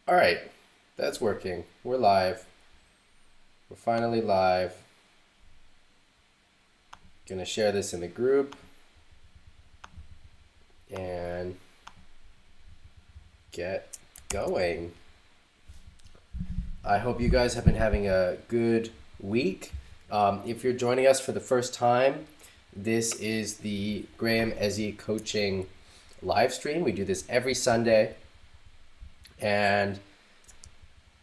All right, that's working. We're live. We're finally live. Gonna share this in the group and get going. I hope you guys have been having a good week. If you're joining us for the first time, this is the Graham Ezzy coaching live stream. We do this every Sunday, and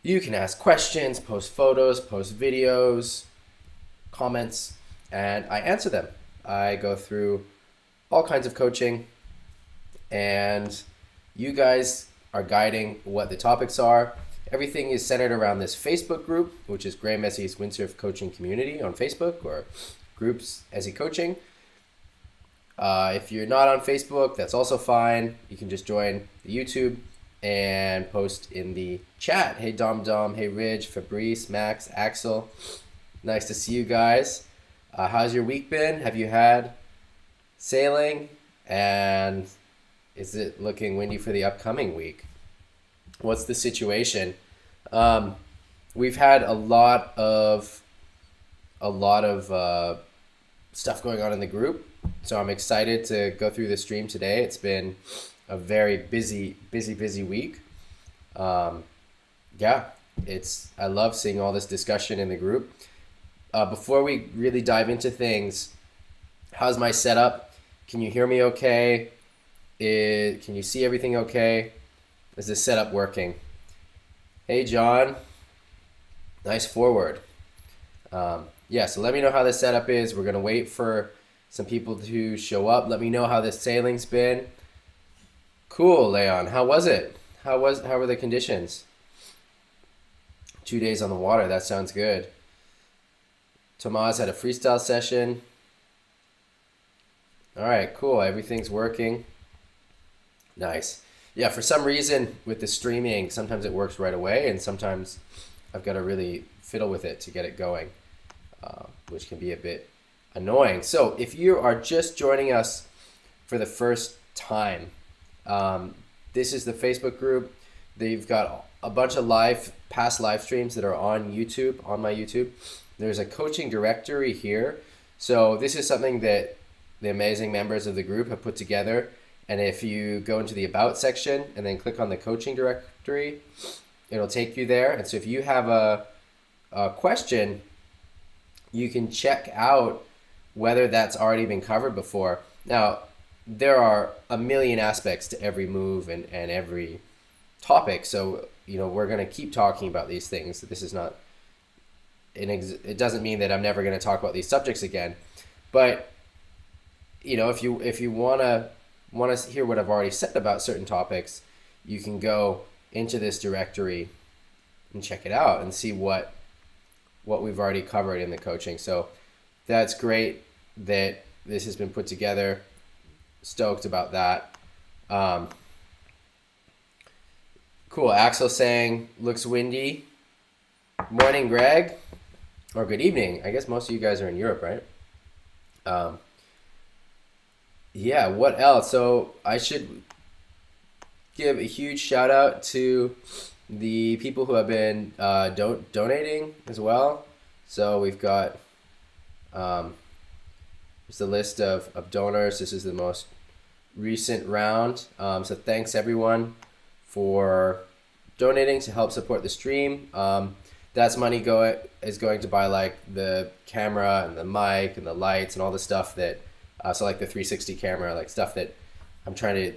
you can ask questions, post photos, post videos, comments, and I answer them. I go through all kinds of coaching, and you guys are guiding what the topics are. Everything is centered around this Facebook group, which is Graham Ezzy's Windsurf Coaching Community on Facebook, or groups Ezzy Coaching. If you're not on Facebook, that's also fine. You can just join the YouTube and post in the chat. Hey Dom, hey Ridge, Fabrice, Max, Axel. Nice to see you guys. How's your week been? Have you had sailing? And is it looking windy for the upcoming week? What's the situation? We've had a lot of stuff going on in the group, so I'm excited to go through the stream today. It's been a very busy week. Yeah, I love seeing all this discussion in the group. Before we really dive into things, how's my setup? Can you hear me okay? Can you see everything okay? Is this setup working? Hey John, nice forward. Yeah, so let me know how the setup is. We're gonna wait for some people to show up. Let me know how this sailing's been. Cool, Leon. How was it? How were the conditions? 2 days on the water. That sounds good. Tomas had a freestyle session. All right, cool. Everything's working. Nice. Yeah, for some reason with the streaming, sometimes it works right away, and sometimes I've got to really fiddle with it to get it going, which can be a bit annoying. So if you are just joining us for the first time, this is the Facebook group. They've got a bunch of past live streams that are on YouTube, on my YouTube. There's a coaching directory here. So this is something that the amazing members of the group have put together. And if you go into the About section and then click on the coaching directory, it'll take you there. And so if you have a question, you can check out whether that's already been covered before. Now, there are a million aspects to every move and every topic. So, we're going to keep talking about these things. This is not, it doesn't mean that I'm never going to talk about these subjects again. But, if you want to hear what I've already said about certain topics, you can go into this directory and check it out and see what we've already covered in the coaching. So that's great that this has been put together. Stoked about that. Cool. Axel saying looks windy. Morning, Greg. Or good evening. I guess most of you guys are in Europe, right? Yeah, what else? So I should give a huge shout out to the people who have been donating as well. So we've got just a list of donors. This is the most recent round. So thanks everyone for donating to help support the stream. That's money is going to buy like the camera and the mic and the lights and all the stuff that so like the 360 camera, like stuff that I'm trying to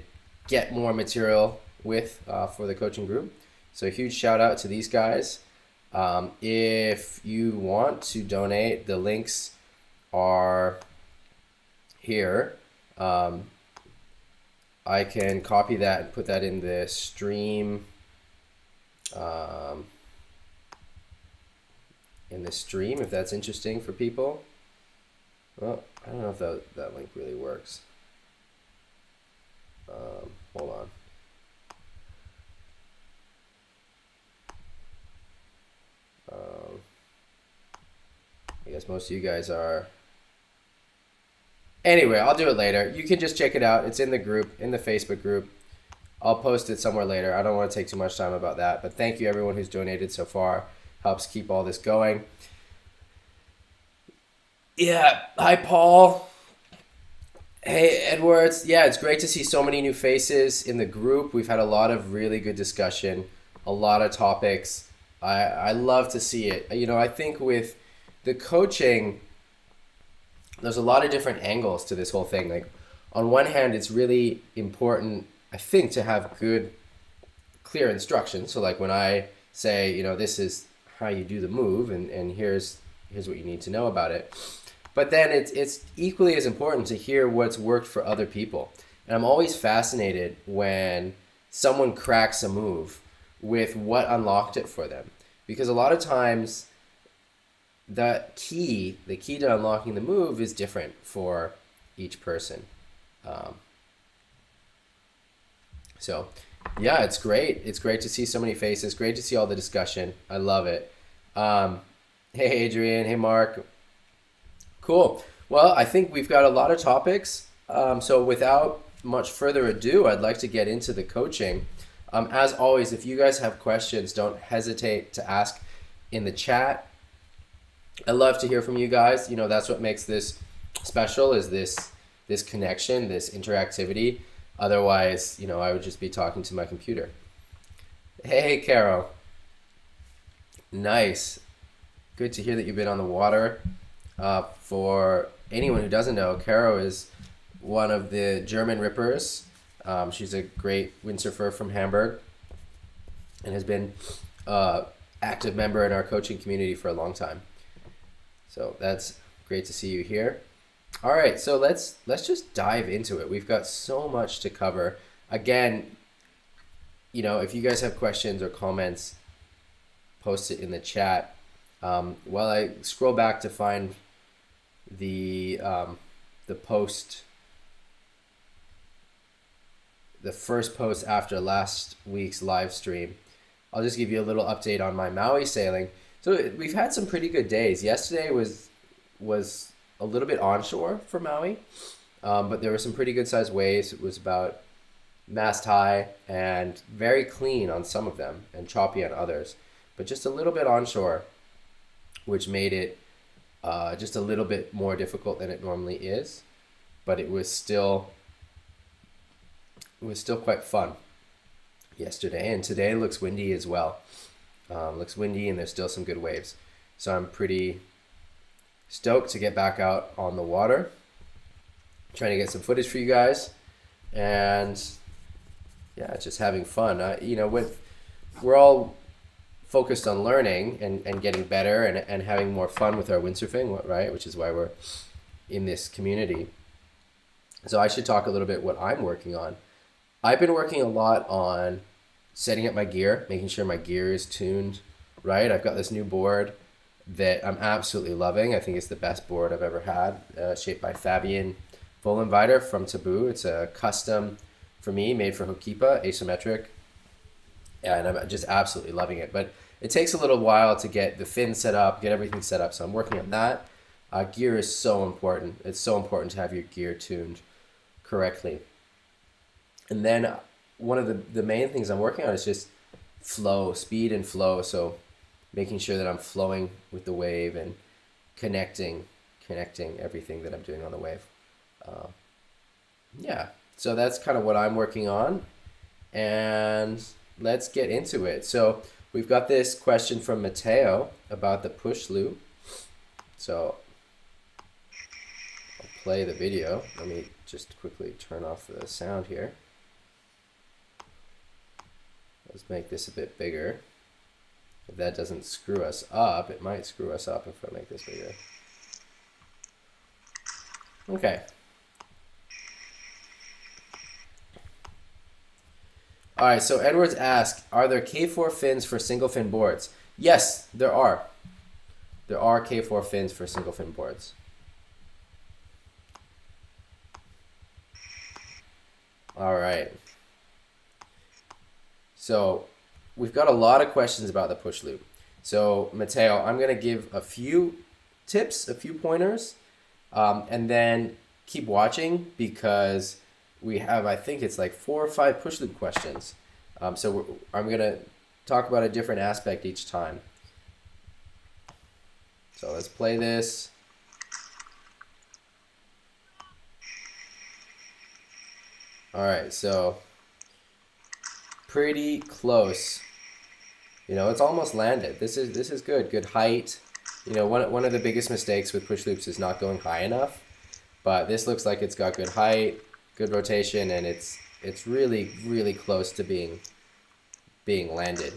get more material with for the coaching group. So a huge shout out to these guys. If you want to donate, the links are here. I can copy that and put that in the stream. If that's interesting for people. Well, I don't know if that link really works. Hold on. I guess most of you guys are. Anyway, I'll do it later. You can just check it out. It's in the group, in the Facebook group. I'll post it somewhere later. I don't want to take too much time about that, but thank you everyone who's donated so far. Helps keep all this going. Yeah, hi Paul. Hey Edwards. Yeah, it's great to see so many new faces in the group. We've had a lot of really good discussion, a lot of topics. I love to see it. You know, I think with the coaching, there's a lot of different angles to this whole thing. Like, on one hand, it's really important, I think, to have good, clear instructions. So like when I say, you know, this is how you do the move, and here's what you need to know about it. But then it's equally as important to hear what's worked for other people. And I'm always fascinated when someone cracks a move with what unlocked it for them. Because a lot of times the key to unlocking the move is different for each person. So yeah, it's great. It's great to see so many faces. Great to see all the discussion. I love it. Hey Adrian, hey Mark. Cool. Well, I think we've got a lot of topics. So without much further ado, I'd like to get into the coaching. As always, if you guys have questions, don't hesitate to ask in the chat. I love to hear from you guys. You know, that's what makes this special, is this connection, this interactivity. Otherwise, you know, I would just be talking to my computer. Hey, Caro. Nice. Good to hear that you've been on the water. For anyone who doesn't know, Caro is one of the German rippers. She's a great windsurfer from Hamburg and has been an active member in our coaching community for a long time. So that's great to see you here. All right, so let's just dive into it. We've got so much to cover. Again, you know, if you guys have questions or comments, post it in the chat. While I scroll back to find the post, the first post after last week's live stream, I'll just give you a little update on my Maui sailing. So we've had some pretty good days. Yesterday was a little bit onshore for Maui, but there were some pretty good sized waves. It was about mast high and very clean on some of them and choppy on others, but just a little bit onshore, which made it just a little bit more difficult than it normally is, but it was still quite fun yesterday, and today looks windy as well. Looks windy and there's still some good waves, so I'm pretty stoked to get back out on the water, trying to get some footage for you guys, and yeah, just having fun. You know, we're all focused on learning and getting better and having more fun with our windsurfing, right? Which is why we're in this community. So I should talk a little bit what I'm working on. I've been working a lot on setting up my gear, making sure my gear is tuned right. I've got this new board that I'm absolutely loving. I think it's the best board I've ever had, shaped by Fabian Vollenweider from Taboo. It's a custom for me, made for Hokipa, asymmetric. Yeah, and I'm just absolutely loving it. But it takes a little while to get the fin set up, get everything set up. So I'm working on that. Gear is so important. It's so important to have your gear tuned correctly. And then one of the main things I'm working on is just flow, speed and flow. So making sure that I'm flowing with the wave and connecting everything that I'm doing on the wave. Yeah, so that's kind of what I'm working on. And let's get into it. So we've got this question from Mateo about the push loop. So I'll play the video. Let me just quickly turn off the sound here. Let's make this a bit bigger. If that doesn't screw us up, it might screw us up if I make this bigger. Okay. All right, so Edwards asked, are there K4 fins for single fin boards? Yes, there are. There are K4 fins for single fin boards. All right. So we've got a lot of questions about the push loop. So Mateo, I'm going to give a few tips, a few pointers, and then keep watching because we have, I think it's like 4 or 5 push loop questions. So I'm going to talk about a different aspect each time. So let's play this. All right, so pretty close. You know, it's almost landed. This is good. Good height. You know, one of the biggest mistakes with push loops is not going high enough. But this looks like it's got good height, good rotation, and it's really, really close to being landed.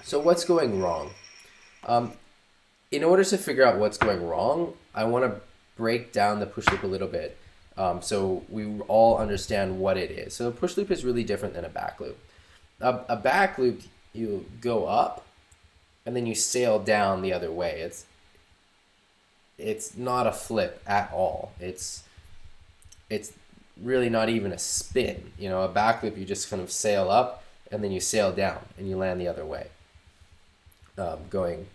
So what's going wrong? In order to figure out what's going wrong, I want to break down the push loop a little bit, so we all understand what it is. So a push loop is really different than a back loop. A back loop, you go up, and then you sail down the other way. It's not a flip at all. It's really not even a spin. You know, a back loop, you just kind of sail up, and then you sail down, and you land the other way, going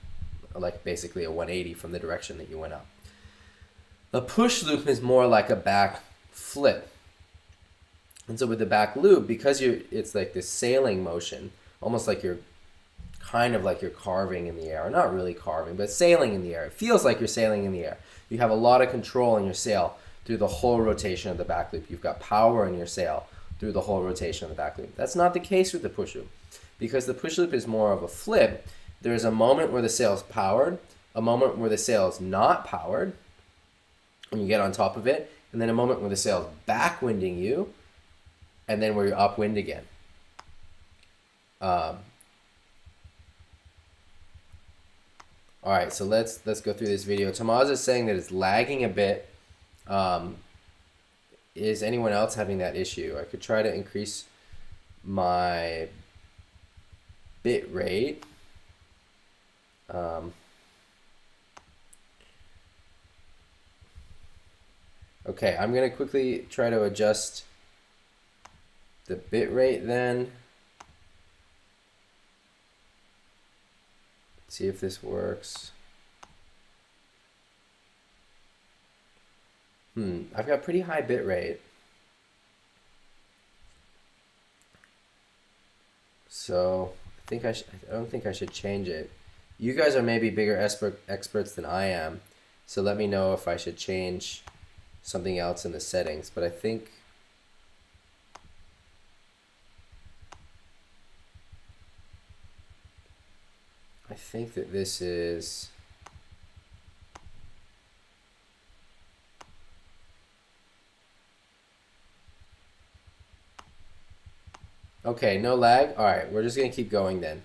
like basically a 180 from the direction that you went up. A push loop is more like a back flip. And so with the back loop, because it's like this sailing motion, almost like you're kind of like you're carving in the air, or not really carving, but sailing in the air. It feels like you're sailing in the air. You have a lot of control in your sail through the whole rotation of the back loop. You've got power in your sail through the whole rotation of the back loop. That's not the case with the push loop, because the push loop is more of a flip. There's a moment where the sail is powered, a moment where the sail is not powered, when you get on top of it, and then a moment where the sail is backwinding you, and then where you're upwind again. All right, so let's go through this video. Tamaz is saying that it's lagging a bit. Is anyone else having that issue? I could try to increase my bit rate. Okay, I'm going to quickly try to adjust the bit rate then. See if this works. I've got pretty high bit rate. So I don't think I should change it. You guys are maybe bigger experts than I am. So let me know if I should change something else in the settings, but I think that this is okay. No lag. All right, we're just gonna keep going then.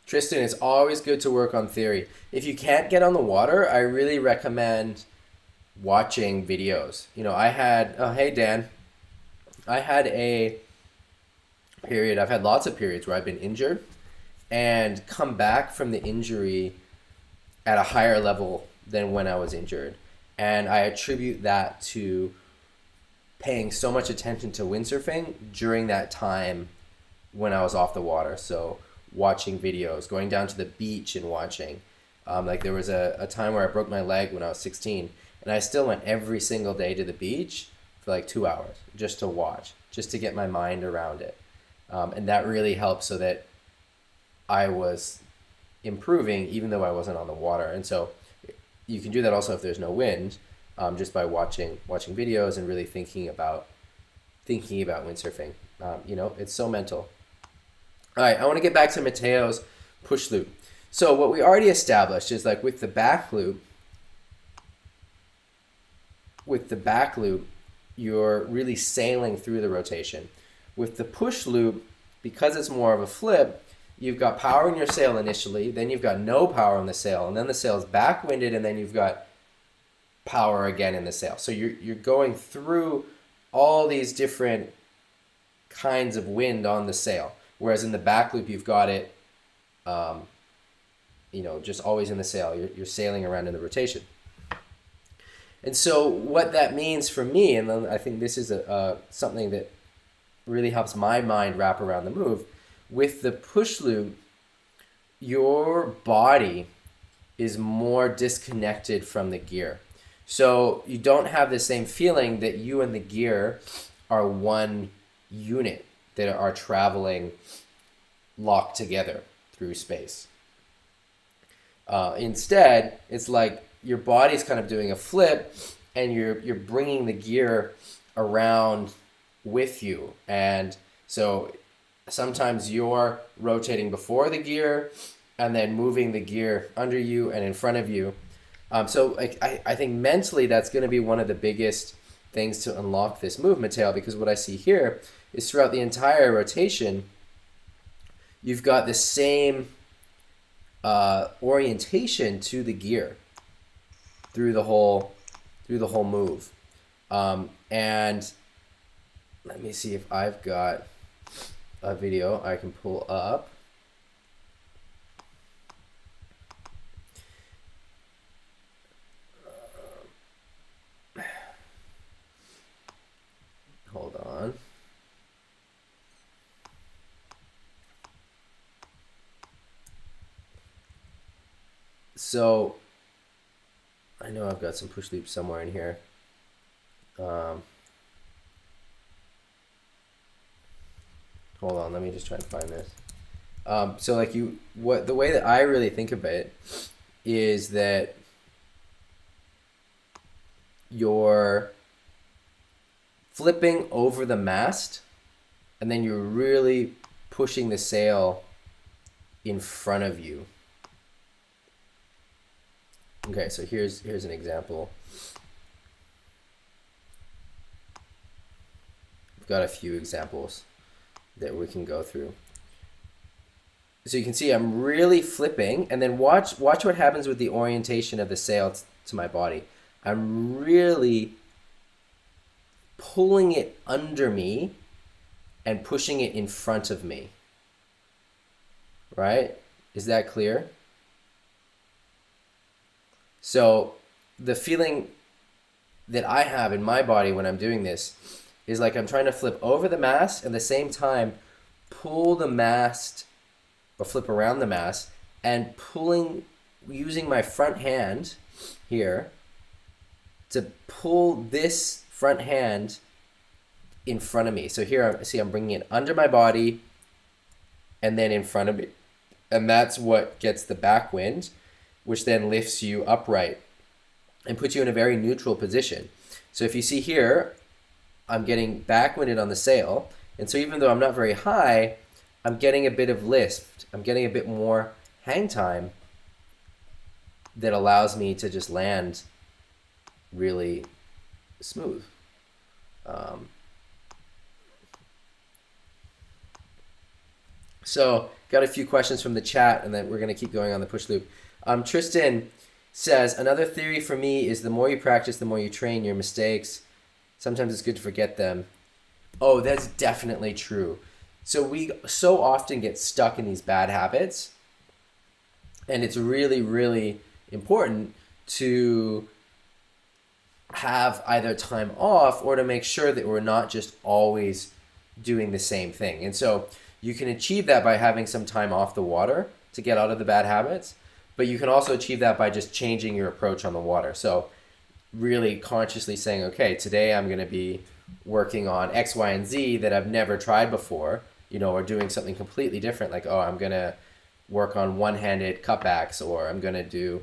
Tristan, it's always good to work on theory. If you can't get on the water, I really recommend watching videos. You know, hey Dan, I had a period, I've had lots of periods where I've been injured and come back from the injury at a higher level than when I was injured. And I attribute that to paying so much attention to windsurfing during that time when I was off the water. So watching videos, going down to the beach and watching. Like there was a time where I broke my leg when I was 16, and I still went every single day to the beach for like 2 hours just to watch, just to get my mind around it. And that really helped so that I was improving even though I wasn't on the water. And so you can do that also if there's no wind, just by watching videos and really thinking about windsurfing. You know, it's so mental. All right, I want to get back to Mateo's push loop. So what we already established is like with the back loop, you're really sailing through the rotation. With the push loop, because it's more of a flip, you've got power in your sail initially, then you've got no power on the sail, and then the sail is backwinded, and then you've got power again in the sail. So you're going through all these different kinds of wind on the sail. Whereas in the back loop, you've got it, you know, just always in the sail. You're sailing around in the rotation. And so what that means for me, and then I think this is something that really helps my mind wrap around the move, with the push loop, your body is more disconnected from the gear. So you don't have the same feeling that you and the gear are one unit that are traveling locked together through space. Instead, it's like your body's kind of doing a flip, and you're bringing the gear around with you. And so sometimes you're rotating before the gear and then moving the gear under you and in front of you. So I think mentally that's going to be one of the biggest things to unlock this move, Mateo, because what I see here is throughout the entire rotation, you've got the same orientation to the gear through the whole move. And let me see if I've got a video I can pull up. Hold on. So I know I've got some push loops somewhere in here. Hold on, let me just try and find this. So like the way that I really think of it is that you're flipping over the mast, and then you're really pushing the sail in front of you. Okay, so here's an example. I've got a few examples that we can go through. So you can see I'm really flipping, and then watch what happens with the orientation of the sail to my body. I'm really pulling it under me and pushing it in front of me. Right? Is that clear? So the feeling that I have in my body when I'm doing this is like I'm trying to flip over the mast and at the same time pull the mast or flip around the mast and using my front hand here to pull this front hand in front of me. So here, I'm bringing it under my body and then in front of me. And that's what gets the backwind, which then lifts you upright and puts you in a very neutral position. So if you see here, I'm getting backwinded on the sail. And so even though I'm not very high, I'm getting a bit of lift. I'm getting a bit more hang time that allows me to just land really smooth. So got a few questions from the chat, and then we're going to keep going on the push loop. Tristan says, another theory for me is the more you practice, the more you train your mistakes. Sometimes it's good to forget them. Oh, that's definitely true. So we so often get stuck in these bad habits, and it's really, really important to have either time off or to make sure that we're not just always doing the same thing. And so you can achieve that by having some time off the water to get out of the bad habits, but you can also achieve that by just changing your approach on the water. So really consciously saying, okay, today I'm going to be working on X, Y, and Z that I've never tried before, or doing something completely different. Like, I'm going to work on one-handed cutbacks, or I'm going to do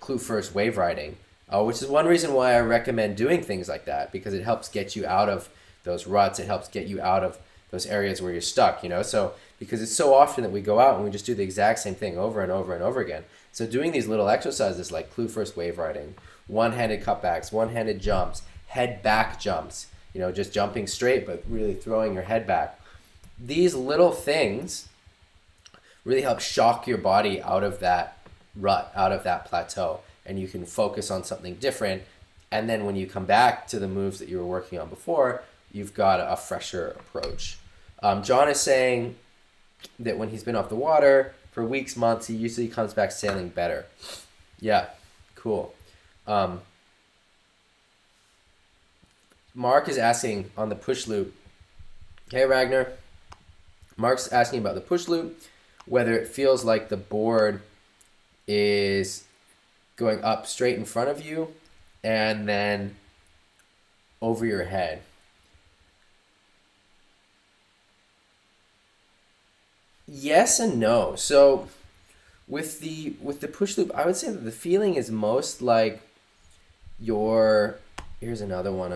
clue first wave riding, which is one reason why I recommend doing things like that, because it helps get you out of those ruts. It helps get you out of those areas where you're stuck, So because it's so often that we go out and we just do the exact same thing over and over and over again. So doing these little exercises like clue first wave riding, one-handed cutbacks, one-handed jumps, head back jumps, just jumping straight but really throwing your head back. These little things really help shock your body out of that rut, out of that plateau, and you can focus on something different. And then when you come back to the moves that you were working on before, you've got a fresher approach. John is saying that when he's been off the water for weeks, months, he usually comes back sailing better. Yeah, cool. Mark is asking on the push loop. Hey, Ragnar. Mark's asking about the push loop, whether it feels like the board is going up straight in front of you and then over your head. Yes and no. So with the push loop, I would say that the feeling is most like here's another one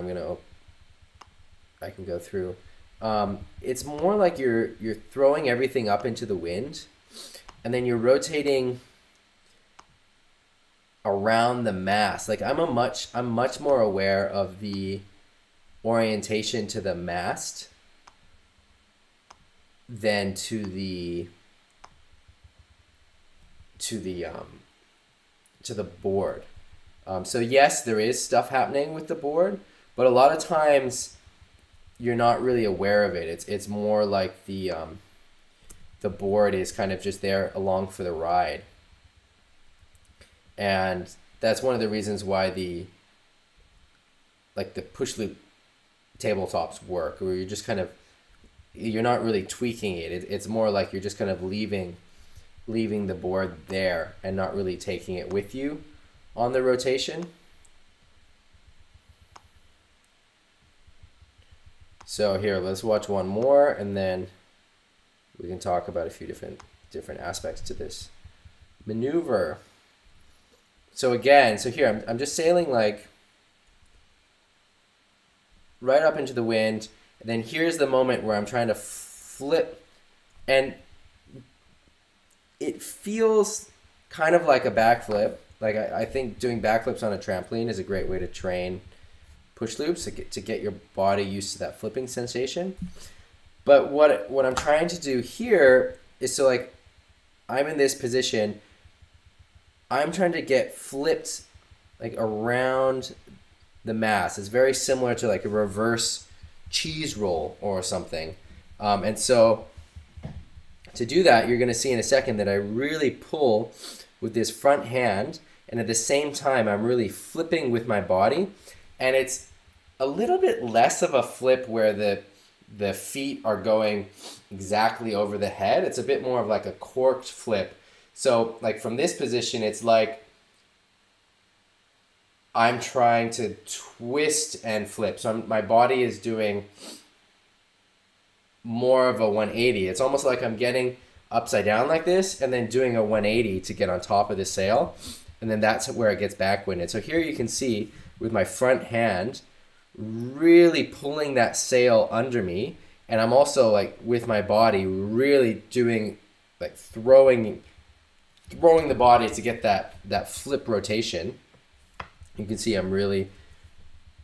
I can go through. It's more like you're throwing everything up into the wind, and then you're rotating around the mast. Like I'm much more aware of the orientation to the mast than to the board. So yes, there is stuff happening with the board, but a lot of times you're not really aware of it. It's more like the board is kind of just there along for the ride. And that's one of the reasons why the push loop tabletops work, where you're just kind of, you're not really tweaking it. It's more like you're just kind of leaving the board there and not really taking it with you on the rotation. So here, let's watch one more, and then we can talk about a few different aspects to this maneuver. So again, here I'm just sailing like right up into the wind, and then here's the moment where I'm trying to flip, and it feels kind of like a backflip. Like I think doing backflips on a trampoline is a great way to train push loops to get your body used to that flipping sensation. But what I'm trying to do here is, so like I'm in this position, I'm trying to get flipped like around the mast. It's very similar to like a reverse cheese roll or something. And so to do that, you're going to see in a second that I really pull with this front hand, and at the same time I'm really flipping with my body, and it's a little bit less of a flip where the feet are going exactly over the head. It's a bit more of like a corked flip. So like from this position, it's like I'm trying to twist and flip. So my body is doing more of a 180. It's almost like I'm getting upside down like this and then doing a 180 to get on top of the sail. And then that's where it gets backwinded. So here you can see with my front hand really pulling that sail under me. And I'm also like with my body really doing like throwing the body to get that flip rotation. You can see I'm really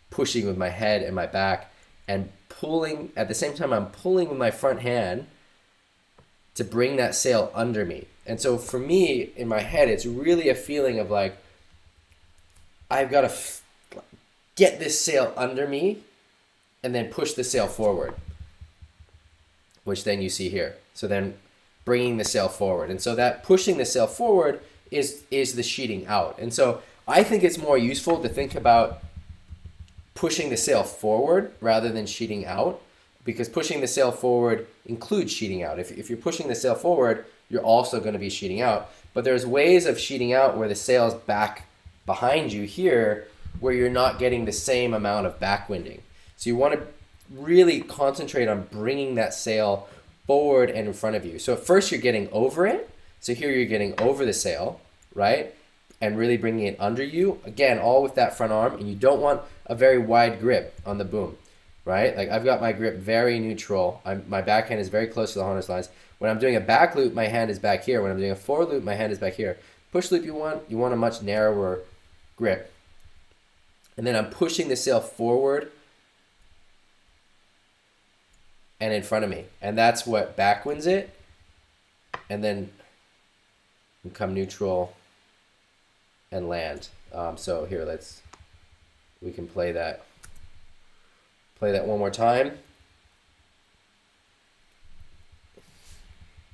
pushing with my head and my back and pulling. At the same time, I'm pulling with my front hand to bring that sail under me. And so for me, in my head, it's really a feeling of like, I've got to get this sail under me and then push the sail forward, which then you see here. So then bringing the sail forward. And so that pushing the sail forward is the sheeting out. And so I think it's more useful to think about pushing the sail forward rather than sheeting out, because pushing the sail forward includes sheeting out. If you're pushing the sail forward, you're also going to be sheeting out. But there's ways of sheeting out where the sail's back behind you here, where you're not getting the same amount of backwinding. So you want to really concentrate on bringing that sail forward and in front of you. So at first you're getting over it. So here you're getting over the sail, right? And really bringing it under you. Again, all with that front arm. And you don't want a very wide grip on the boom, right? Like I've got my grip very neutral. My backhand is very close to the harness lines. When I'm doing a back loop, my hand is back here. When I'm doing a forward loop, my hand is back here. Push loop, you want a much narrower grip. And then I'm pushing the sail forward and in front of me. And that's what backwinds it. And then come neutral and land. So here, we can play that one more time.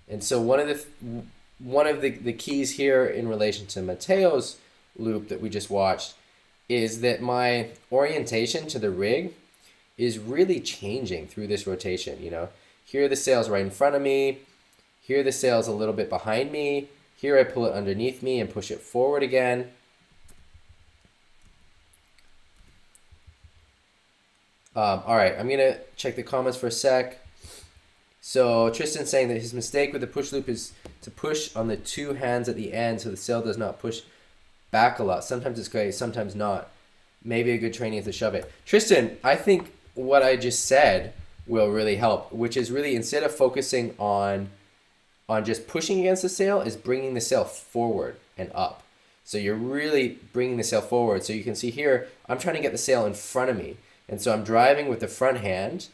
And so one of the keys here in relation to Mateo's loop that we just watched is that my orientation to the rig is really changing through this rotation. You know, here the sail's right in front of me, here the sail's a little bit behind me, here I pull it underneath me and push it forward again, All right, I'm gonna check the comments for a sec. So Tristan's saying that his mistake with the push loop is to push on the two hands at the end so the sail does not push back a lot. Sometimes it's great, sometimes not. Maybe a good training is to shove it. Tristan, I think what I just said will really help, which is really instead of focusing on just pushing against the sail, is bringing the sail forward and up. So you're really bringing the sail forward. So you can see here, I'm trying to get the sail in front of me. And so I'm driving with the front hand,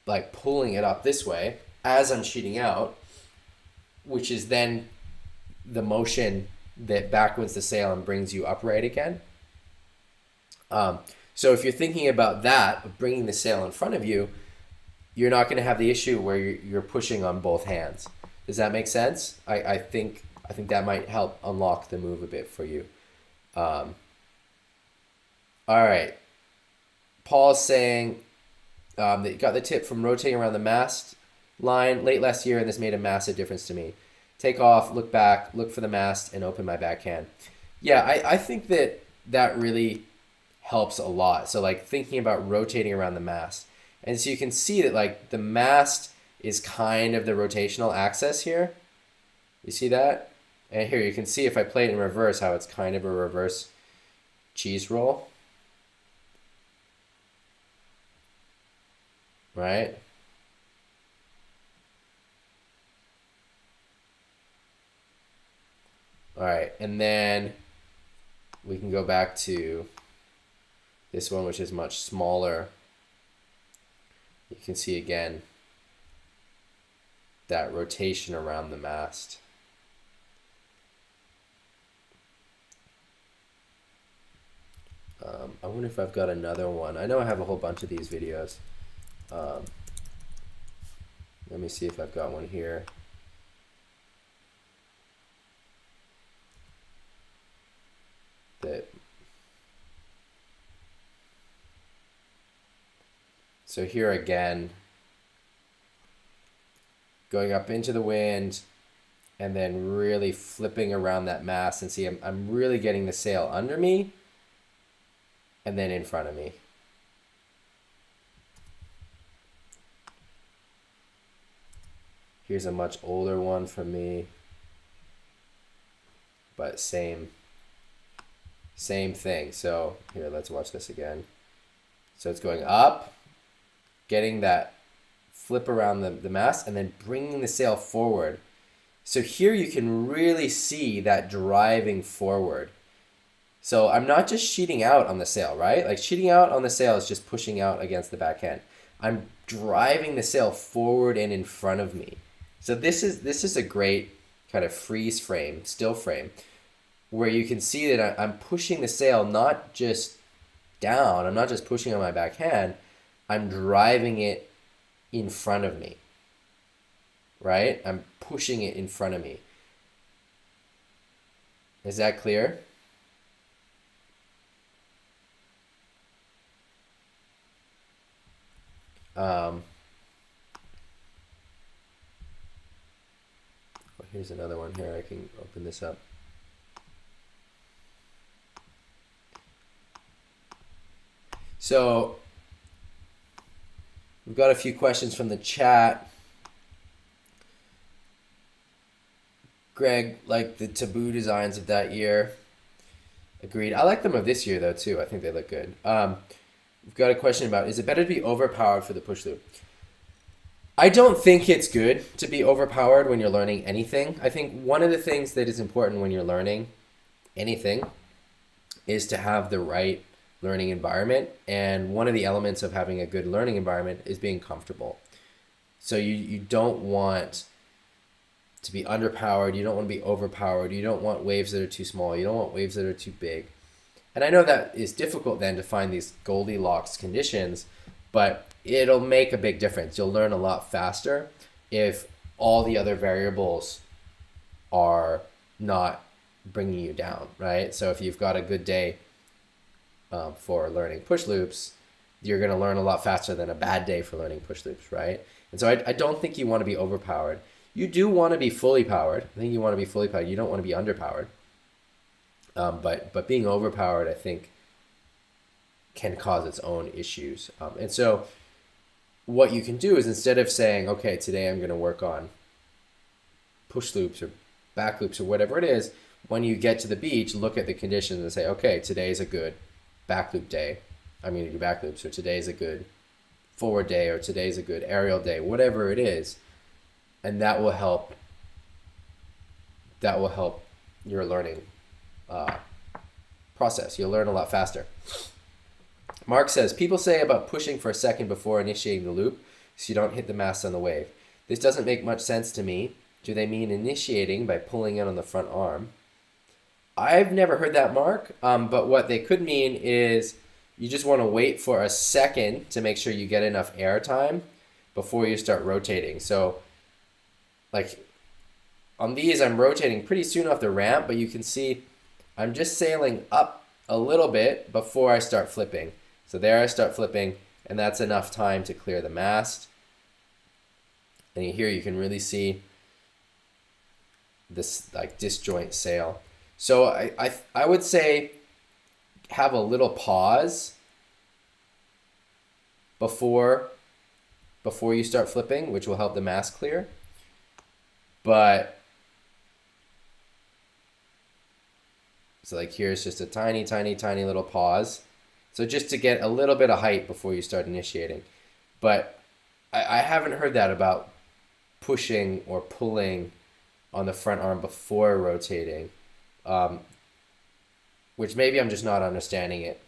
like pulling it up this way as I'm sheeting out, which is then the motion that backwinds the sail and brings you upright again. So if you're thinking about that, of bringing the sail in front of you, you're not going to have the issue where you're pushing on both hands. Does that make sense? I think that might help unlock the move a bit for you. All right. Paul's saying that you got the tip from rotating around the mast line late last year, and this made a massive difference to me. Take off, look back, look for the mast, and open my backhand. Yeah, I think that really helps a lot. So like thinking about rotating around the mast. And so you can see that like the mast is kind of the rotational axis here. You see that? And here you can see if I play it in reverse how it's kind of a reverse cheese roll. Right? All right, and then we can go back to this one, which is much smaller. You can see again that rotation around the mast. I wonder if I've got another one. I know I have a whole bunch of these videos. Let me see if I've got one here. So here again, going up into the wind and then really flipping around that mast, and see I'm really getting the sail under me and then in front of me. Here's a much older one from me, but same thing. So here, let's watch this again. So it's going up, getting that flip around the mast, and then bringing the sail forward. So here you can really see that driving forward. So I'm not just sheeting out on the sail, right? Like sheeting out on the sail is just pushing out against the backhand. I'm driving the sail forward and in front of me. So this is a great kind of freeze frame, still frame, where you can see that I'm pushing the sail not just down, I'm not just pushing on my backhand, I'm driving it in front of me, right? I'm pushing it in front of me. Is that clear? Here's another one here. I can open this up. So we've got a few questions from the chat. Greg liked the taboo designs of that year. Agreed. I like them of this year though too. I think they look good. We've got a question about, is it better to be overpowered for the push loop? I don't think it's good to be overpowered when you're learning anything. I think one of the things that is important when you're learning anything is to have the right learning environment. And one of the elements of having a good learning environment is being comfortable. So you don't want to be underpowered. You don't want to be overpowered. You don't want waves that are too small. You don't want waves that are too big. And I know that is difficult then to find these Goldilocks conditions, but it'll make a big difference. You'll learn a lot faster if all the other variables are not bringing you down, right? So if you've got a good day for learning push loops, you're going to learn a lot faster than a bad day for learning push loops, right? And so I don't think you want to be overpowered. You do want to be fully powered. I think you want to be fully powered. You don't want to be underpowered. But being overpowered, I think, can cause its own issues. And so what you can do is, instead of saying, okay, today I'm going to work on push loops or back loops or whatever it is, when you get to the beach, look at the conditions and say, okay, today's a good back loop day. I'm going to do back loops, or today's a good forward day, or today's a good aerial day, whatever it is. And that will help your learning process. You'll learn a lot faster. Mark says, people say about pushing for a second before initiating the loop so you don't hit the mast on the wave. This doesn't make much sense to me. Do they mean initiating by pulling in on the front arm? I've never heard that, Mark, but what they could mean is you just want to wait for a second to make sure you get enough air time before you start rotating. So like on these, I'm rotating pretty soon off the ramp, but you can see I'm just sailing up a little bit before I start flipping. So there I start flipping, and that's enough time to clear the mast. And here you can really see this like disjoint sail. So I would say have a little pause before you start flipping, which will help the mast clear. But so like here's just a tiny little pause. So just to get a little bit of height before you start initiating. But I haven't heard that about pushing or pulling on the front arm before rotating, which maybe I'm just not understanding it.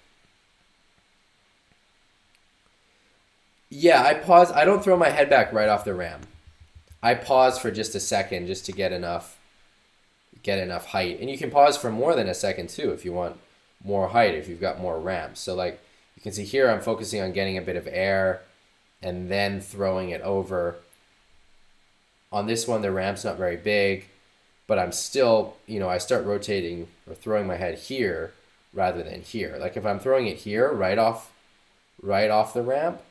Yeah, I pause. I don't throw my head back right off the ram. I pause for just a second just to get enough height. And you can pause for more than a second too if you want more height, if you've got more ramps. So like you can see here, I'm focusing on getting a bit of air and then throwing it over. On this one, the ramp's not very big, but I'm still, I start rotating or throwing my head here rather than here. Like if I'm throwing it here right off the ramp,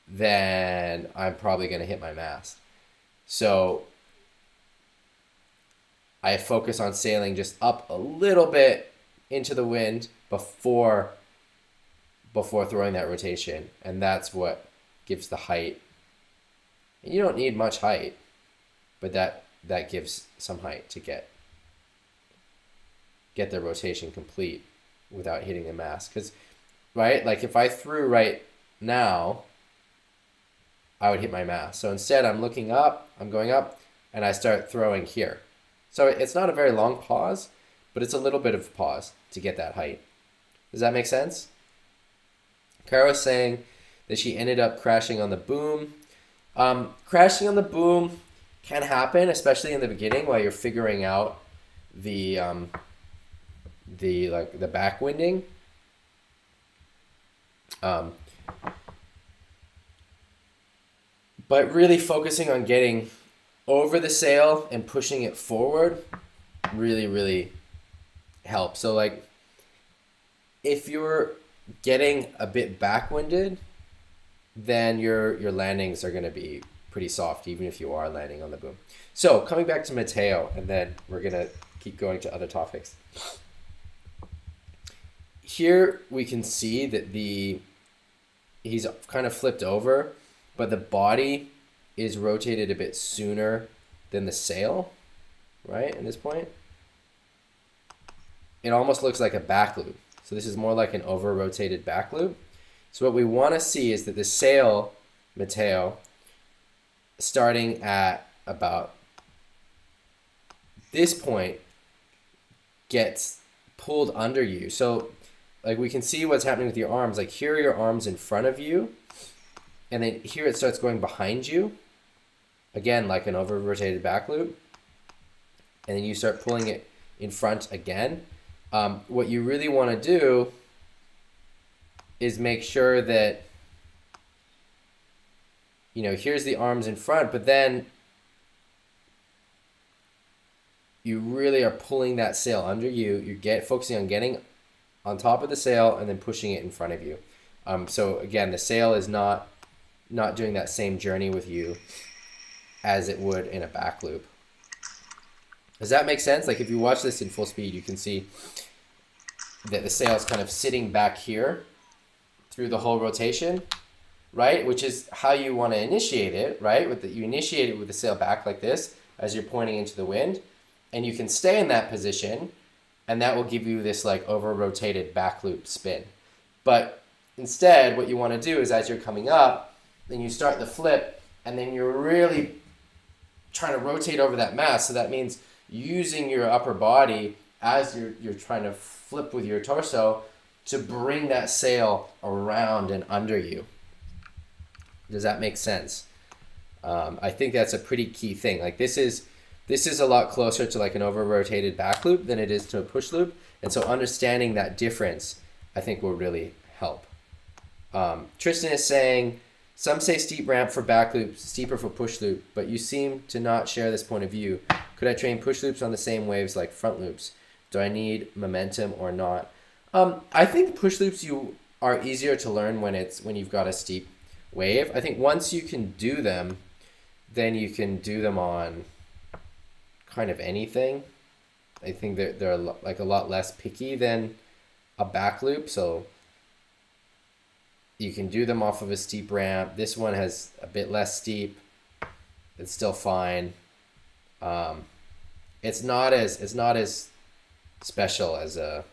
then I'm probably going to hit my mast. So I focus on sailing just up a little bit into the wind before throwing that rotation, and that's what gives the height. And you don't need much height, but that gives some height to get the rotation complete without hitting the mast. Because, right, like if I threw right now, I would hit my mast. So instead I'm looking up, I'm going up, and I start throwing here. So it's not a very long pause, but it's a little bit of pause to get that height. Does that make sense? Kara's saying that she ended up crashing on the boom. Crashing on the boom can happen, especially in the beginning while you're figuring out the backwinding. But really focusing on getting over the sail and pushing it forward really, really helps. So like if you're getting a bit backwinded, then your landings are going to be pretty soft, even if you are landing on the boom. So coming back to Matteo, and then we're going to keep going to other topics. Here we can see that he's kind of flipped over, but the body is rotated a bit sooner than the sail, right? At this point, it almost looks like a back loop. So this is more like an over-rotated back loop. So what we want to see is that the sail, Matteo, starting at about this point, gets pulled under you. So like we can see what's happening with your arms. Like here are your arms in front of you, and then here it starts going behind you. Again, like an over-rotated back loop. And then you start pulling it in front again. What you really want to do is make sure that, here's the arms in front, but then you really are pulling that sail under you. You're focusing on getting on top of the sail and then pushing it in front of you. So again, the sail is not doing that same journey with you as it would in a back loop. Does that make sense? Like if you watch this in full speed, you can see that the sail is kind of sitting back here through the whole rotation, right? Which is how you want to initiate it, right? You initiate it with the sail back like this as you're pointing into the wind, and you can stay in that position, and that will give you this like over-rotated back loop spin. But instead, what you want to do is as you're coming up, then you start the flip, and then you're really trying to rotate over that mast. So that means using your upper body as you're trying to flip with your torso to bring that sail around and under you. Does that make sense? I think that's a pretty key thing. Like this is a lot closer to like an over-rotated back loop than it is to a push loop. And so understanding that difference, I think, will really help. Tristan is saying, some say steep ramp for back loop, steeper for push loop, but you seem to not share this point of view. Could I train push loops on the same waves like front loops? Do I need momentum or not? I think push loops you are easier to learn when you've got a steep wave. I think once you can do them, then you can do them on kind of anything. I think they're like a lot less picky than a back loop, so you can do them off of a steep ramp. This one has a bit less steep. It's still fine. It's not as special as a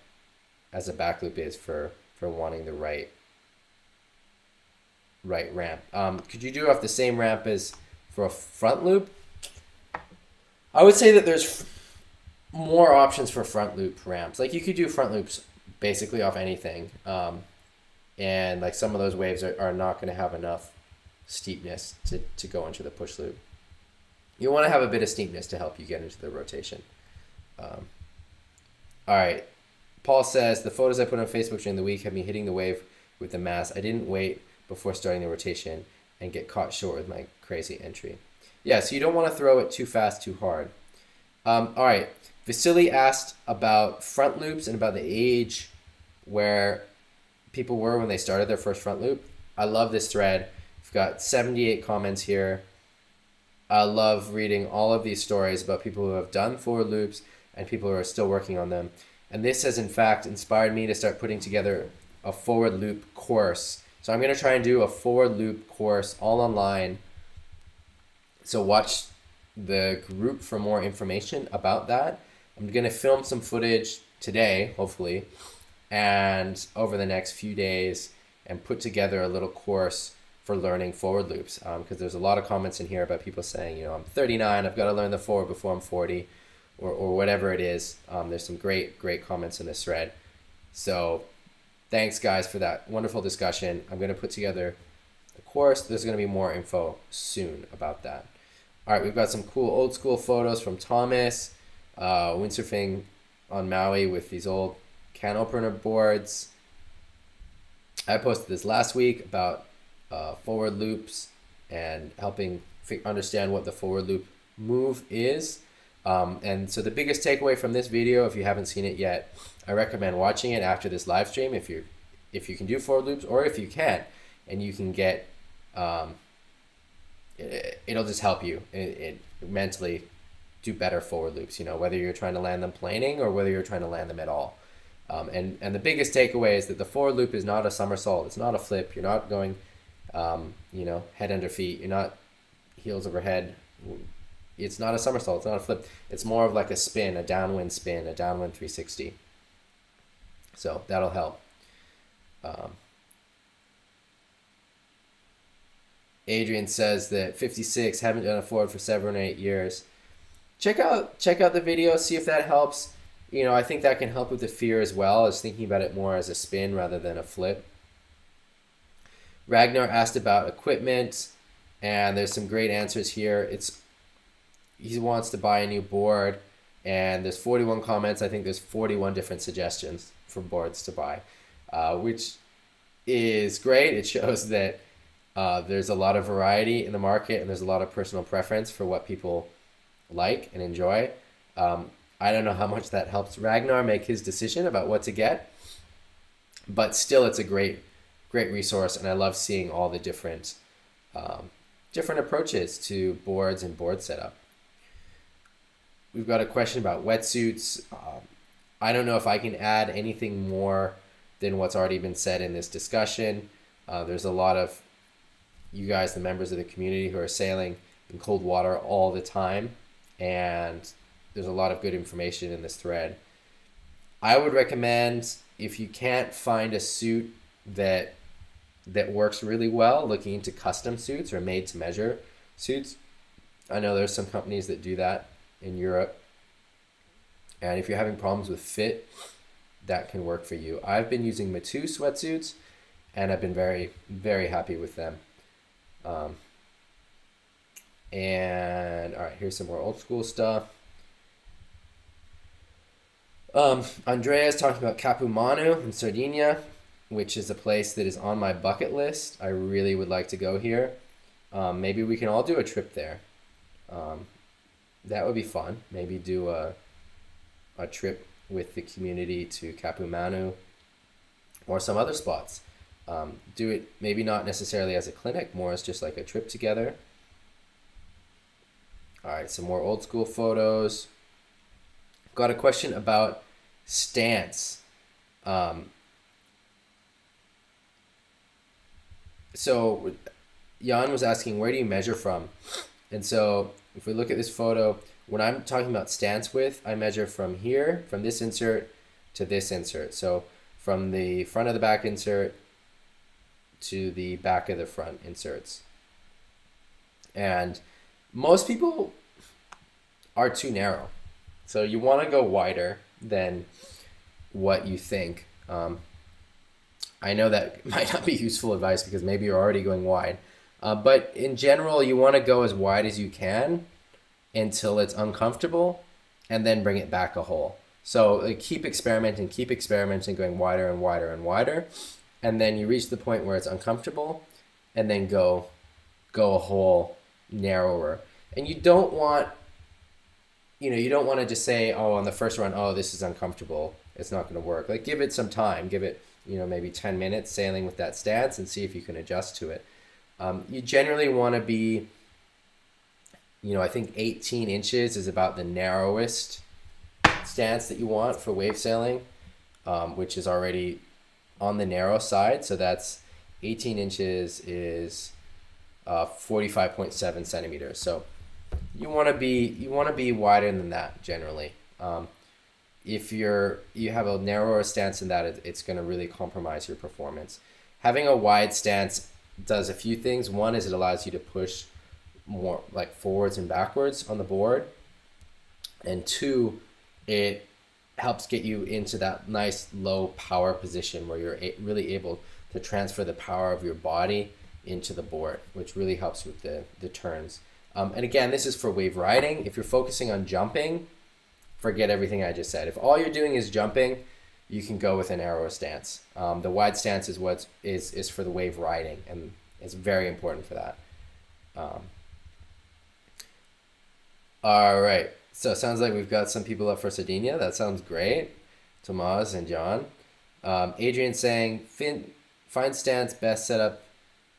back loop is for wanting the right ramp. Could you do off the same ramp as for a front loop? I would say that there's more options for front loop ramps. Like you could do front loops basically off anything. And like some of those waves are not going to have enough steepness to go into the push loop. You want to have a bit of steepness to help you get into the rotation. All right. Paul says, the photos I put on Facebook during the week have me hitting the wave with the Mast. I didn't wait before starting the rotation and get caught short with my crazy entry. Yeah, so you don't want to throw it too fast, too hard. All right. Vasily asked about front loops and about the age where people were when they started their first front loop. I love this thread. We've got 78 comments here. I love reading all of these stories about people who have done forward loops and people who are still working on them. And this has in fact inspired me to start putting together a forward loop course. So I'm going to try and do a forward loop course all online. So watch the group for more information about that. I'm going to film some footage today, hopefully, and over the next few days, and put together a little course for learning forward loops. Because there's a lot of comments in here about people saying, I'm 39, I've got to learn the forward before I'm 40, or whatever it is. There's some great comments in this thread. So thanks guys for that wonderful discussion. I'm going to put together a course. There's going to be more info soon about that. All right, we've got some cool old school photos from Thomas, windsurfing on Maui with these old can opener boards. I posted this last week about forward loops and helping understand what the forward loop move is. And so the biggest takeaway from this video, if you haven't seen it yet, I recommend watching it after this live stream if you can do forward loops, or if you can't and you can get it'll just help you it mentally do better forward loops, whether you're trying to land them planing or whether you're trying to land them at all. And the biggest takeaway is that the forward loop is not a somersault. It's not a flip. You're not going, head under feet. You're not heels over head. It's not a somersault. It's not a flip. It's more of like a spin, a downwind spin, a downwind 360. So that'll help. Adrian says that 56, haven't done a forward for 7 or 8 years. Check out the video, see if that helps. I think that can help with the fear as well, as thinking about it more as a spin rather than a flip. Ragnar asked about equipment, and there's some great answers here. He wants to buy a new board, and there's 41 comments. I think there's 41 different suggestions for boards to buy, which is great. It shows that there's a lot of variety in the market, and there's a lot of personal preference for what people like and enjoy. I don't know how much that helps Ragnar make his decision about what to get, but still it's a great resource, and I love seeing all the different approaches to boards and board setup. We've got a question about wetsuits. I don't know if I can add anything more than what's already been said in this discussion. There's a lot of you guys, the members of the community, who are sailing in cold water all the time, and there's a lot of good information in this thread. I would recommend, if you can't find a suit that works really well, looking into custom suits or made to measure suits. I know there's some companies that do that in Europe. And if you're having problems with fit, that can work for you. I've been using Matu sweatsuits, and I've been very, very happy with them. And all right, here's some more old school stuff. Andrea's talking about Capumanu in Sardinia, which is a place that is on my bucket list. I really would like to go here. Maybe we can all do a trip there. That would be fun. Maybe do a trip with the community to Capumanu or some other spots. Do it maybe not necessarily as a clinic, more as just like a trip together. All right, some more old school photos. Got a question about stance. So Jan was asking, where do you measure from? And so if we look at this photo, when I'm talking about stance width, I measure from here, from this insert to this insert. So from the front of the back insert to the back of the front inserts. And most people are too narrow. So you want to go wider than what you think. I know that might not be useful advice because maybe you're already going wide. But in general, you want to go as wide as you can until it's uncomfortable, and then bring it back a hole. So like, keep experimenting, going wider and wider and wider. And then you reach the point where it's uncomfortable, and then go a hole narrower. And you don't want to just say, oh, on the first run, oh, this is uncomfortable, it's not going to work. Like, give it some time, give it, maybe 10 minutes sailing with that stance and see if you can adjust to it. You generally want to be, I think 18 inches is about the narrowest stance that you want for wave sailing, which is already on the narrow side. So that's 18 inches is 45.7 centimeters. So you want to be wider than that generally. If you have a narrower stance than that, it's going to really compromise your performance. Having a wide stance does a few things. One is it allows you to push more like forwards and backwards on the board, and two, it helps get you into that nice low power position where you're really able to transfer the power of your body into the board, which really helps with the turns. And again, this is for wave riding. If you're focusing on jumping, forget everything I just said. If all you're doing is jumping, you can go with a narrower stance. The wide stance is what is for the wave riding, and it's very important for that. All right, so it sounds like we've got some people up for Sardinia. That sounds great. Tomas and John. Adrian saying, find stance, best setup,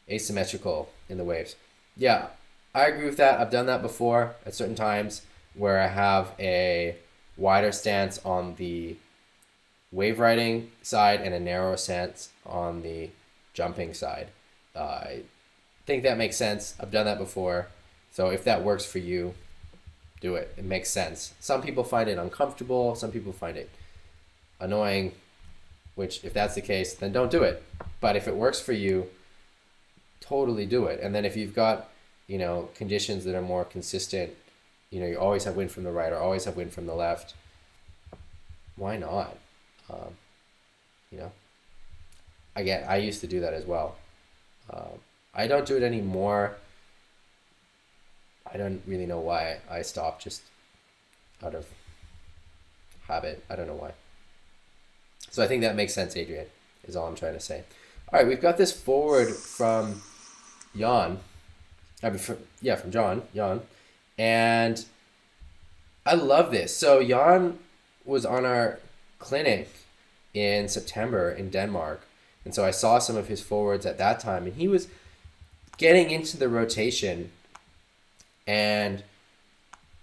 asymmetrical in the waves. Yeah, I agree with that. I've done that before at certain times where I have a wider stance on the wave riding side and a narrower stance on the jumping side. I think that makes sense. I've done that before. So if that works for you, do it. It makes sense. Some people find it uncomfortable. Some people find it annoying, which if that's the case, then don't do it. But if it works for you, totally do it. And then if you've got, conditions that are more consistent, you always have wind from the right or always have wind from the left, why not? I used to do that as well. I don't do it anymore. I don't really know why I stopped, just out of habit. I don't know why. So I think that makes sense, Adrian, is all I'm trying to say. All right, we've got this forward from Jan. From Jan. And I love this. So Jan was on our clinic in September in Denmark. And so I saw some of his forwards at that time, and he was getting into the rotation, and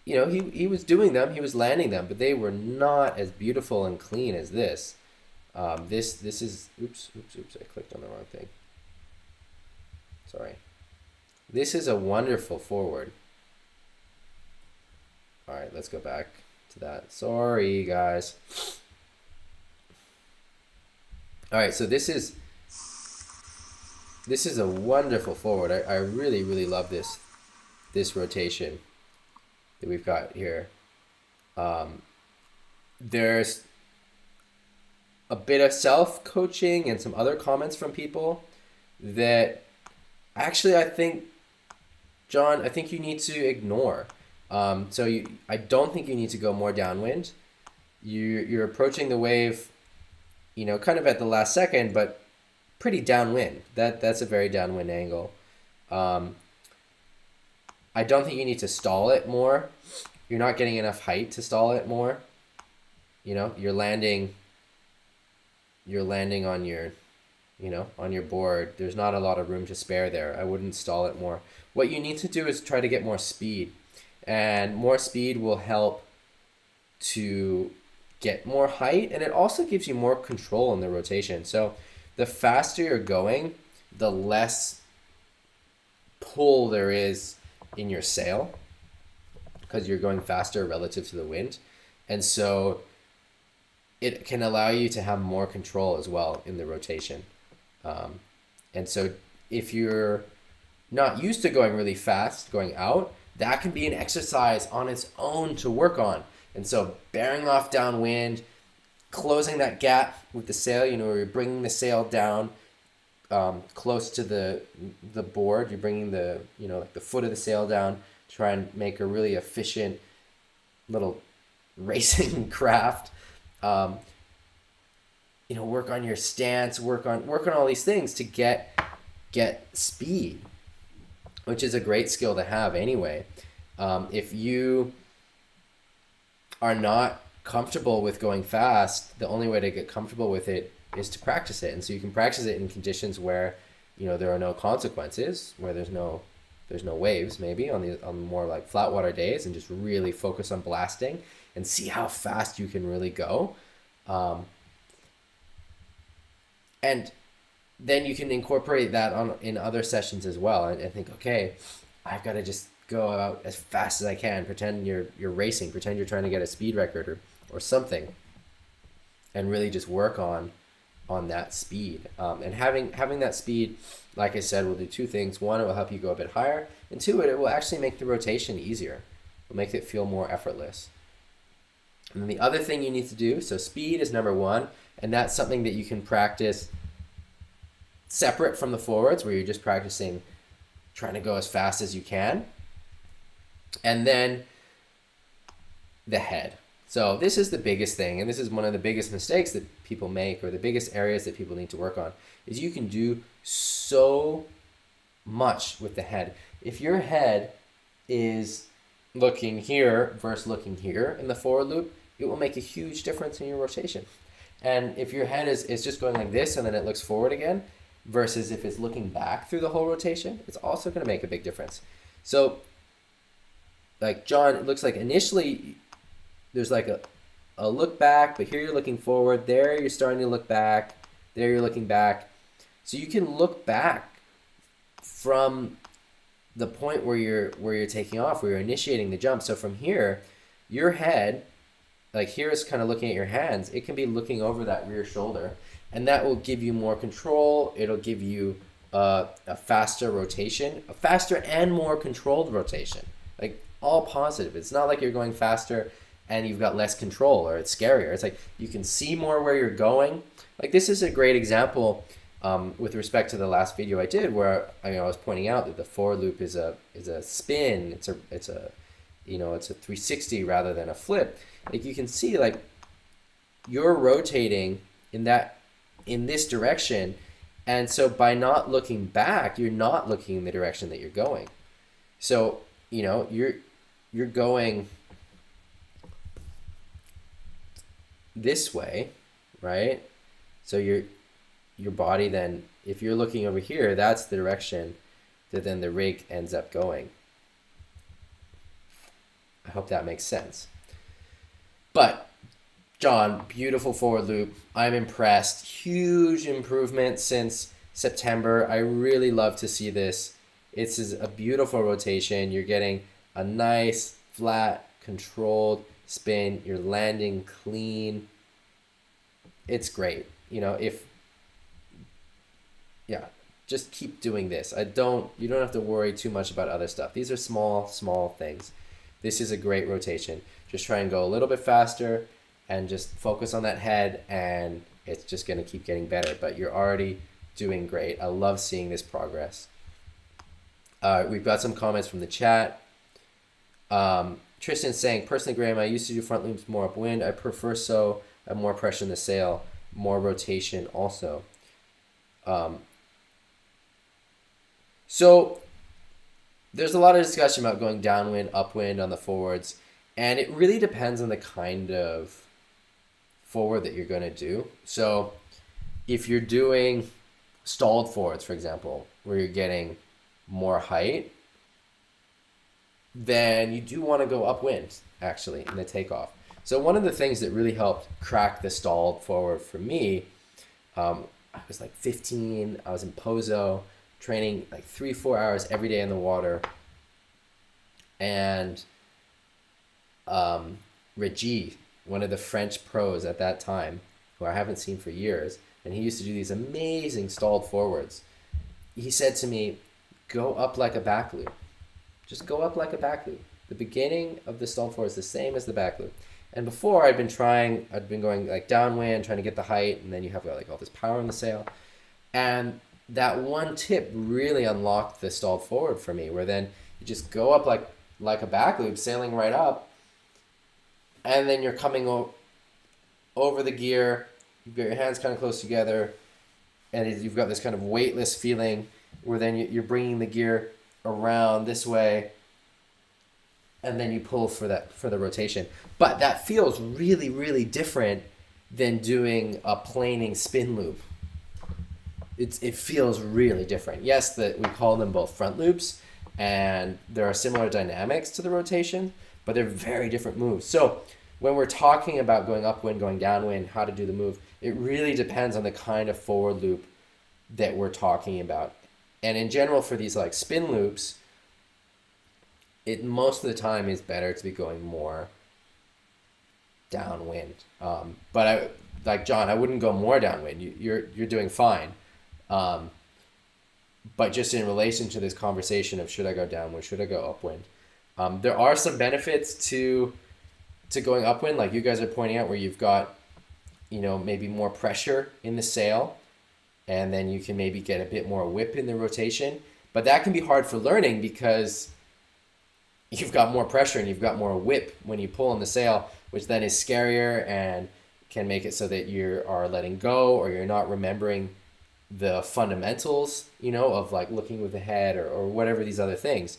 he was doing them, he was landing them, but they were not as beautiful and clean as this. This is, oops, I clicked on the wrong thing. Sorry. This is a wonderful forward. All right, let's go back to that. Sorry, guys. All right, so this is a wonderful forward. I really, really love this rotation that we've got here. There's a bit of self-coaching and some other comments from people that actually I think, John, I think you need to ignore. I don't think you need to go more downwind. You're approaching the wave, kind of at the last second, but pretty downwind. That's a very downwind angle. I don't think you need to stall it more. You're not getting enough height to stall it more. You're landing on your, on your board. There's not a lot of room to spare there. I wouldn't stall it more. What you need to do is try to get more speed. And more speed will help to get more height, and it also gives you more control in the rotation. So the faster you're going, the less pull there is in your sail because you're going faster relative to the wind. And so it can allow you to have more control as well in the rotation. And so if you're not used to going really fast, going out, that can be an exercise on its own to work on. And so bearing off downwind, closing that gap with the sail, where you're bringing the sail down close to the board. You're bringing the, like the foot of the sail down, try and make a really efficient little racing craft. Work on your stance, work on all these things to get speed, which is a great skill to have anyway. If you are not comfortable with going fast, the only way to get comfortable with it is to practice it. And so you can practice it in conditions where, there are no consequences, where there's no waves, maybe on more like flat water days, and just really focus on blasting and see how fast you can really go. And then you can incorporate that in other sessions as well, and think, okay, I've got to just go out as fast as I can. Pretend you're racing. Pretend you're trying to get a speed record or something, and really just work on that speed. And having that speed, like I said, will do two things. One, it will help you go a bit higher, and two, it will actually make the rotation easier. It will make it feel more effortless. And then the other thing you need to do, so speed is number one, and that's something that you can practice separate from the forwards, where you're just practicing trying to go as fast as you can. And then the head. So this is the biggest thing, and this is one of the biggest mistakes that people make, or the biggest areas that people need to work on, is you can do so much with the head. If your head is looking here versus looking here in the forward loop, it will make a huge difference in your rotation. And if your head is just going like this and then it looks forward again, versus if it's looking back through the whole rotation, it's also going to make a big difference. So, like John, it looks like initially there's like a look back, but here you're looking forward. There you're starting to look back. There you're looking back. So you can look back from the point where you're taking off, where you're initiating the jump. So from here, your head, like here is kind of looking at your hands. It can be looking over that rear shoulder, and that will give you more control. It'll give you a faster rotation, a faster and more controlled rotation. Like all positive. It's not like you're going faster and you've got less control, or it's scarier. It's like you can see more where you're going. Like this is a great example with respect to the last video I did, where I was pointing out that the forward loop is a spin. It's a 360 rather than a flip. Like you can see, like you're rotating in this direction, and so by not looking back, you're not looking in the direction that you're going. So you're going this way, right? So your body then, if you're looking over here, that's the direction that then the rig ends up going. I hope that makes sense. But John, beautiful forward loop. I'm impressed. Huge improvement since September. I really love to see this. It's a beautiful rotation. You're getting a nice, flat, controlled spin. You're landing clean. It's great. Yeah, just keep doing this. You don't have to worry too much about other stuff. These are small things. This is a great rotation. Just try and go a little bit faster and just focus on that head, and it's just going to keep getting better. But you're already doing great. I love seeing this progress. We've got some comments from the chat. Tristan's saying, personally, Graham, I used to do front loops more upwind. I prefer so. I have more pressure in the sail, more rotation also. So there's a lot of discussion about going downwind, upwind on the forwards, and it really depends on the kind of forward that you're going to do. So if you're doing stalled forwards, for example, where you're getting more height, then you do want to go upwind, actually, in the takeoff. So one of the things that really helped crack the stalled forward for me, I was like 15, I was in Pozo, training like 3-4 hours every day in the water. And Reggie, one of the French pros at that time, who I haven't seen for years, and he used to do these amazing stalled forwards. He said to me, go up like a back loop. Just go up like a back loop. The beginning of the stalled forward is the same as the back loop. And before I'd been going like downwind, trying to get the height, and then you have like all this power in the sail. And that one tip really unlocked the stalled forward for me, where then you just go up like a back loop, sailing right up, and then you're coming over the gear, you've got your hands kind of close together, and you've got this kind of weightless feeling where then you're bringing the gear around this way, and then you pull for the rotation. But that feels really, really different than doing a planing spin loop. It feels really different. Yes, that we call them both front loops, and there are similar dynamics to the rotation, but they're very different moves. So when we're talking about going upwind, going downwind, how to do the move, it really depends on the kind of forward loop that we're talking about. And in general, for these like spin loops, it most of the time is better to be going more downwind. But like John, I wouldn't go more downwind. You're doing fine. But just in relation to this conversation of should I go downwind, should I go upwind, there are some benefits to going upwind, like you guys are pointing out, where you've got, maybe more pressure in the sail, and then you can maybe get a bit more whip in the rotation. But that can be hard for learning because you've got more pressure and you've got more whip when you pull on the sail, which then is scarier and can make it so that you are letting go or you're not remembering the fundamentals, of like looking with the head or whatever these other things.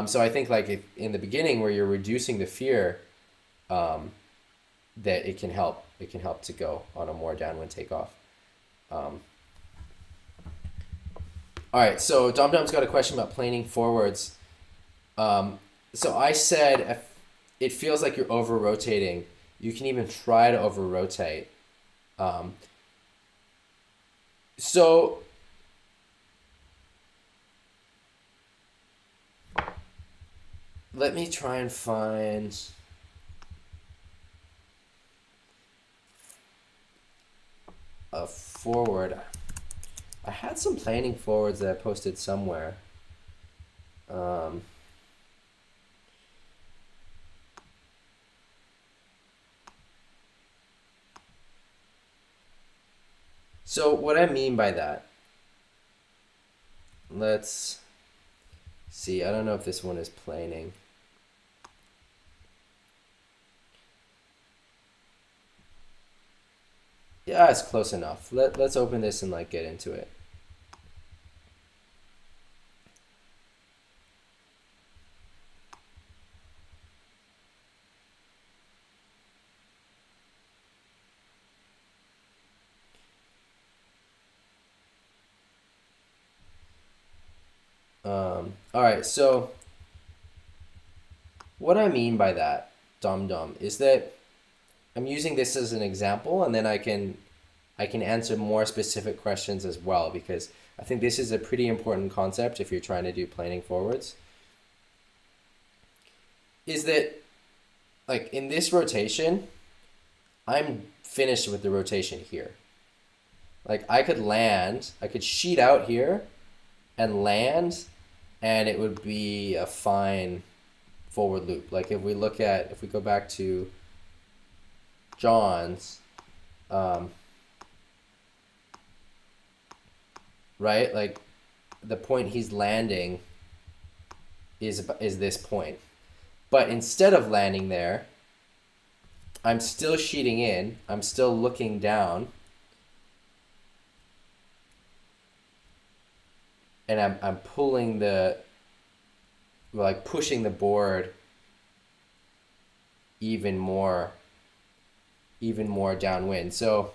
So I think like if in the beginning where you're reducing the fear, that it can help to go on a more downwind takeoff. All right, so Dom Dom's got a question about planing forwards. So I said if it feels like you're over rotating, you can even try to over rotate. So let me try and find a forward. I had some planing forwards that I posted somewhere. So what I mean by that, let's see. I don't know if this one is planing. Yeah, it's close enough. Let's open this and like get into it. All right, so What I mean by that, dum-dum, is that I'm using this as an example, and then I can answer more specific questions as well, because I think this is a pretty important concept if you're trying to do planing forwards. Is that, like, in this rotation, I'm finished with the rotation here. Like, I could sheet out here and land, and it would be a fine forward loop. Like, if we go back to John's, right? Like, the point he's landing is this point. But instead of landing there, I'm still sheeting in, I'm still looking down, and I'm pulling pushing the board even more downwind. So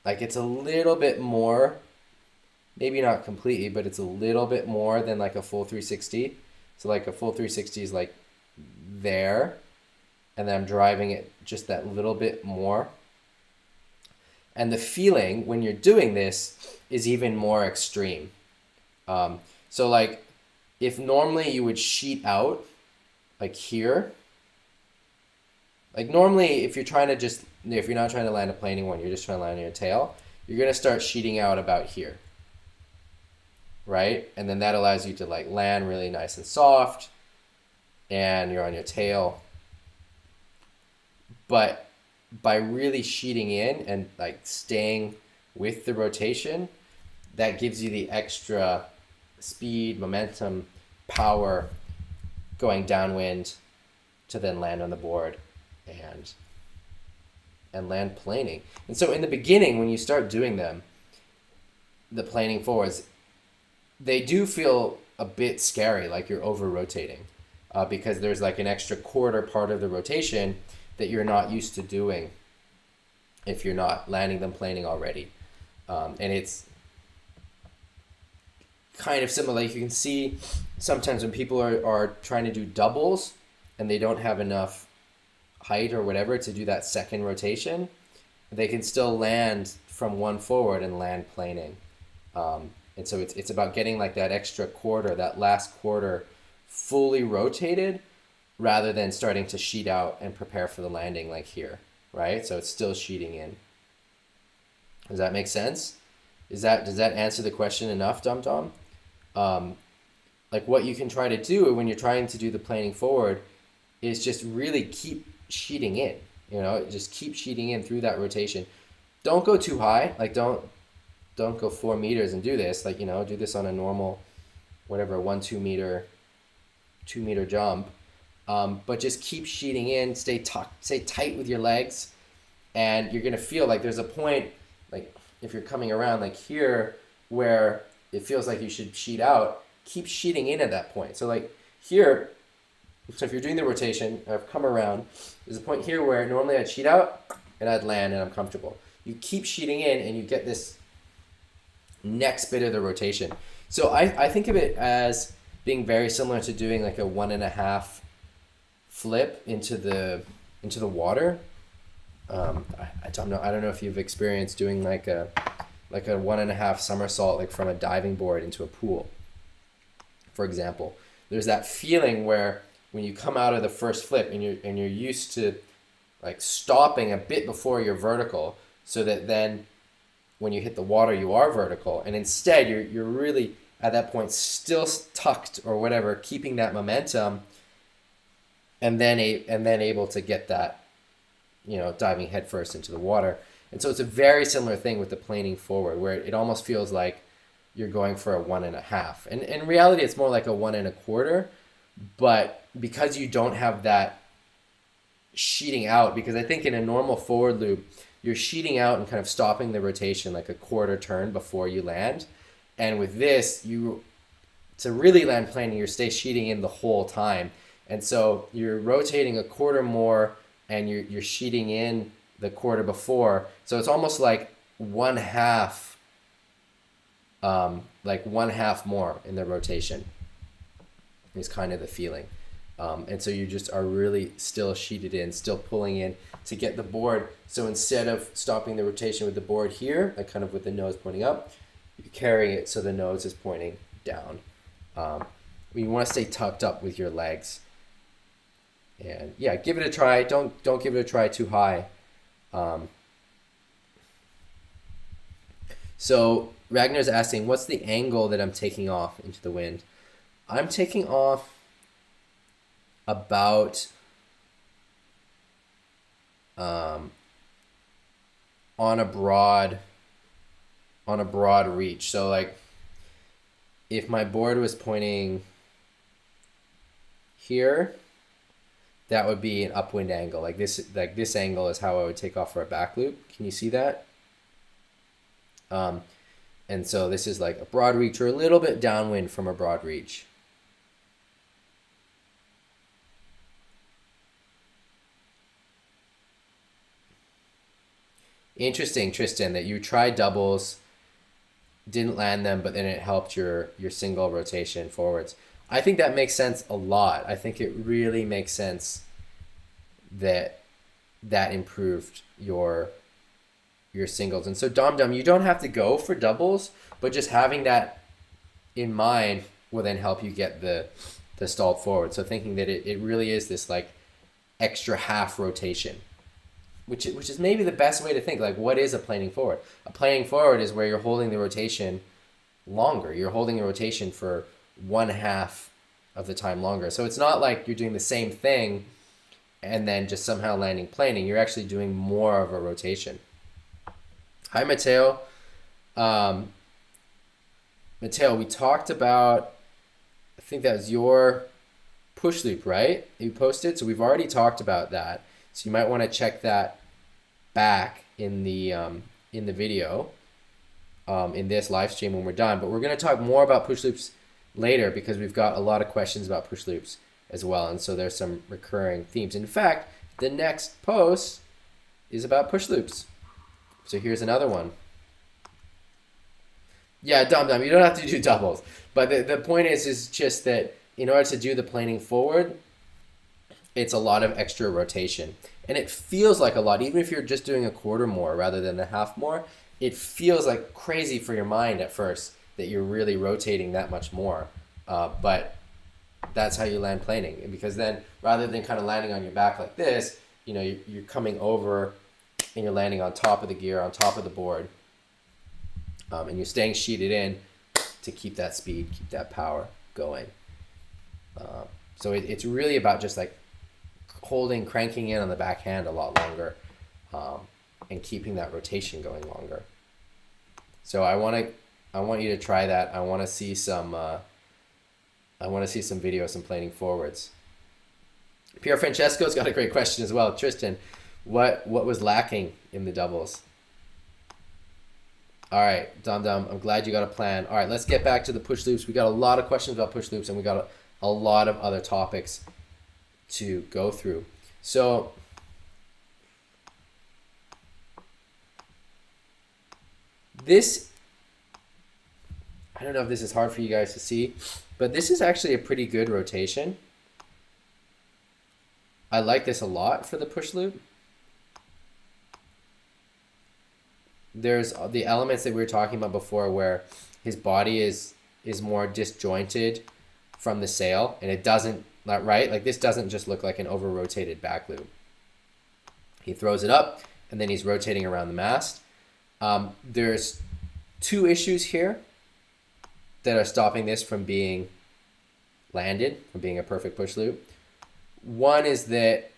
like, it's a little bit more, maybe not completely, but it's a little bit more than like a full 360. So like a full 360 is like there, and then I'm driving it just that little bit more. And the feeling when you're doing this is even more extreme. So like, if normally you would sheet out like here, like normally if you're not trying to land a planing one, you're just trying to land on your tail, you're gonna start sheeting out about here, right? And then that allows you to like land really nice and soft, and you're on your tail. But by really sheeting in and like staying with the rotation, that gives you the extra speed, momentum, power going downwind to then land on the board and land planing. And so in the beginning, when you start doing them, the planing forwards, they do feel a bit scary, like you're over rotating, because there's like an extra quarter part of the rotation that you're not used to doing if you're not landing them planing already. And it's kind of similar. Like, you can see sometimes when people are trying to do doubles and they don't have enough height or whatever to do that second rotation, they can still land from one forward and land planing. And so it's about getting like that extra quarter, that last quarter fully rotated, rather than starting to sheet out and prepare for the landing like here, right? So it's still sheeting in. Does that make sense? Does that answer the question enough, Dum? Like, what you can try to do when you're trying to do the planing forward is just really keep sheeting in, just keep sheeting in through that rotation. Don't go too high. Like, don't go 4 meters and do this. Like, do this on a normal, whatever, 2 meter jump. But just keep sheeting in, stay tight with your legs, and you're gonna feel like there's a point, like if you're coming around like here, where it feels like you should sheet out. Keep sheeting in at that point. So like here, so if you're doing the rotation, I've come around, there's a point here where normally I'd sheet out and I'd land and I'm comfortable. You keep sheeting in and you get this next bit of the rotation. So I think of it as being very similar to doing like a 1.5 flip into the water. I don't know if you've experienced doing like a 1.5 somersault, like from a diving board into a pool, for example. There's that feeling where when you come out of the first flip and you're used to like stopping a bit before you're vertical, so that then when you hit the water you are vertical, and instead you're really at that point still tucked or whatever, keeping that momentum, and then able to get that, diving headfirst into the water. And so it's a very similar thing with the planing forward, where it almost feels like you're going for a 1.5. And in reality, it's more like a 1.25. But because you don't have that sheeting out, because I think in a normal forward loop, you're sheeting out and kind of stopping the rotation like a quarter turn before you land. And with this, to really land planing, you stay sheeting in the whole time. And so you're rotating a quarter more and you're sheeting in the quarter before. So it's almost like 1/2 like 1/2 more in the rotation is kind of the feeling. And so you just are really still sheeted in, still pulling in to get the board. So instead of stopping the rotation with the board here, like kind of with the nose pointing up, you're carrying it so the nose is pointing down. You want to stay tucked up with your legs. And yeah, give it a try. Don't give it a try too high. So Ragnar's asking, what's the angle that I'm taking off into the wind? I'm taking off about on a broad reach. So like if my board was pointing here, that would be an upwind angle. Like this angle is how I would take off for a back loop. Can you see that? And so this is like a broad reach or a little bit downwind from a broad reach. Interesting, Tristan, that you tried doubles, didn't land them, but then it helped your single rotation forwards. I think that makes sense a lot. I think it really makes sense that improved your singles. And so Dom, you don't have to go for doubles, but just having that in mind will then help you get the stalled forward. So thinking that it really is this like extra half rotation, which is maybe the best way to think. Like, what is a planing forward? A planing forward is where you're holding the rotation longer. You're holding the rotation for 1/2 of the time longer. So it's not like you're doing the same thing and then just somehow landing planing. You're actually doing more of a rotation. Hi, Mateo. Mateo, we talked about, I think that was your push loop, right? You posted. So we've already talked about that. So you might want to check that back in the video, in this live stream when we're done. But we're going to talk more about push loops later because we've got a lot of questions about push loops as well. And so there's some recurring themes. In fact, the next post is about push loops. So here's another one. Yeah, Dom, you don't have to do doubles. But the point is just that in order to do the planing forward, it's a lot of extra rotation. And it feels like a lot, even if you're just doing a quarter more rather than a half more, it feels like crazy for your mind at first that you're really rotating that much more. But that's how you land planing. And because then rather than kind of landing on your back like this, you're coming over and you're landing on top of the gear, on top of the board. And you're staying sheeted in to keep that speed, keep that power going. So it's really about just like cranking in on the backhand a lot longer, and keeping that rotation going longer. So I want you to try that. I want to see some videos, some planing forwards. Pierre Francesco's got a great question as well. Tristan, what was lacking in the doubles? All right, Dom, I'm glad you got a plan. All right, let's get back to the push loops. We got a lot of questions about push loops, and we got a lot of other topics to go through. So this, I don't know if this is hard for you guys to see, but this is actually a pretty good rotation. I like this a lot for the push loop. There's the elements that we were talking about before where his body is more disjointed from the sail, and it doesn't, right? Like this doesn't just look like an over-rotated back loop. He throws it up, and then he's rotating around the mast. There's two issues here that are stopping this from being landed, from being a perfect push loop. One is that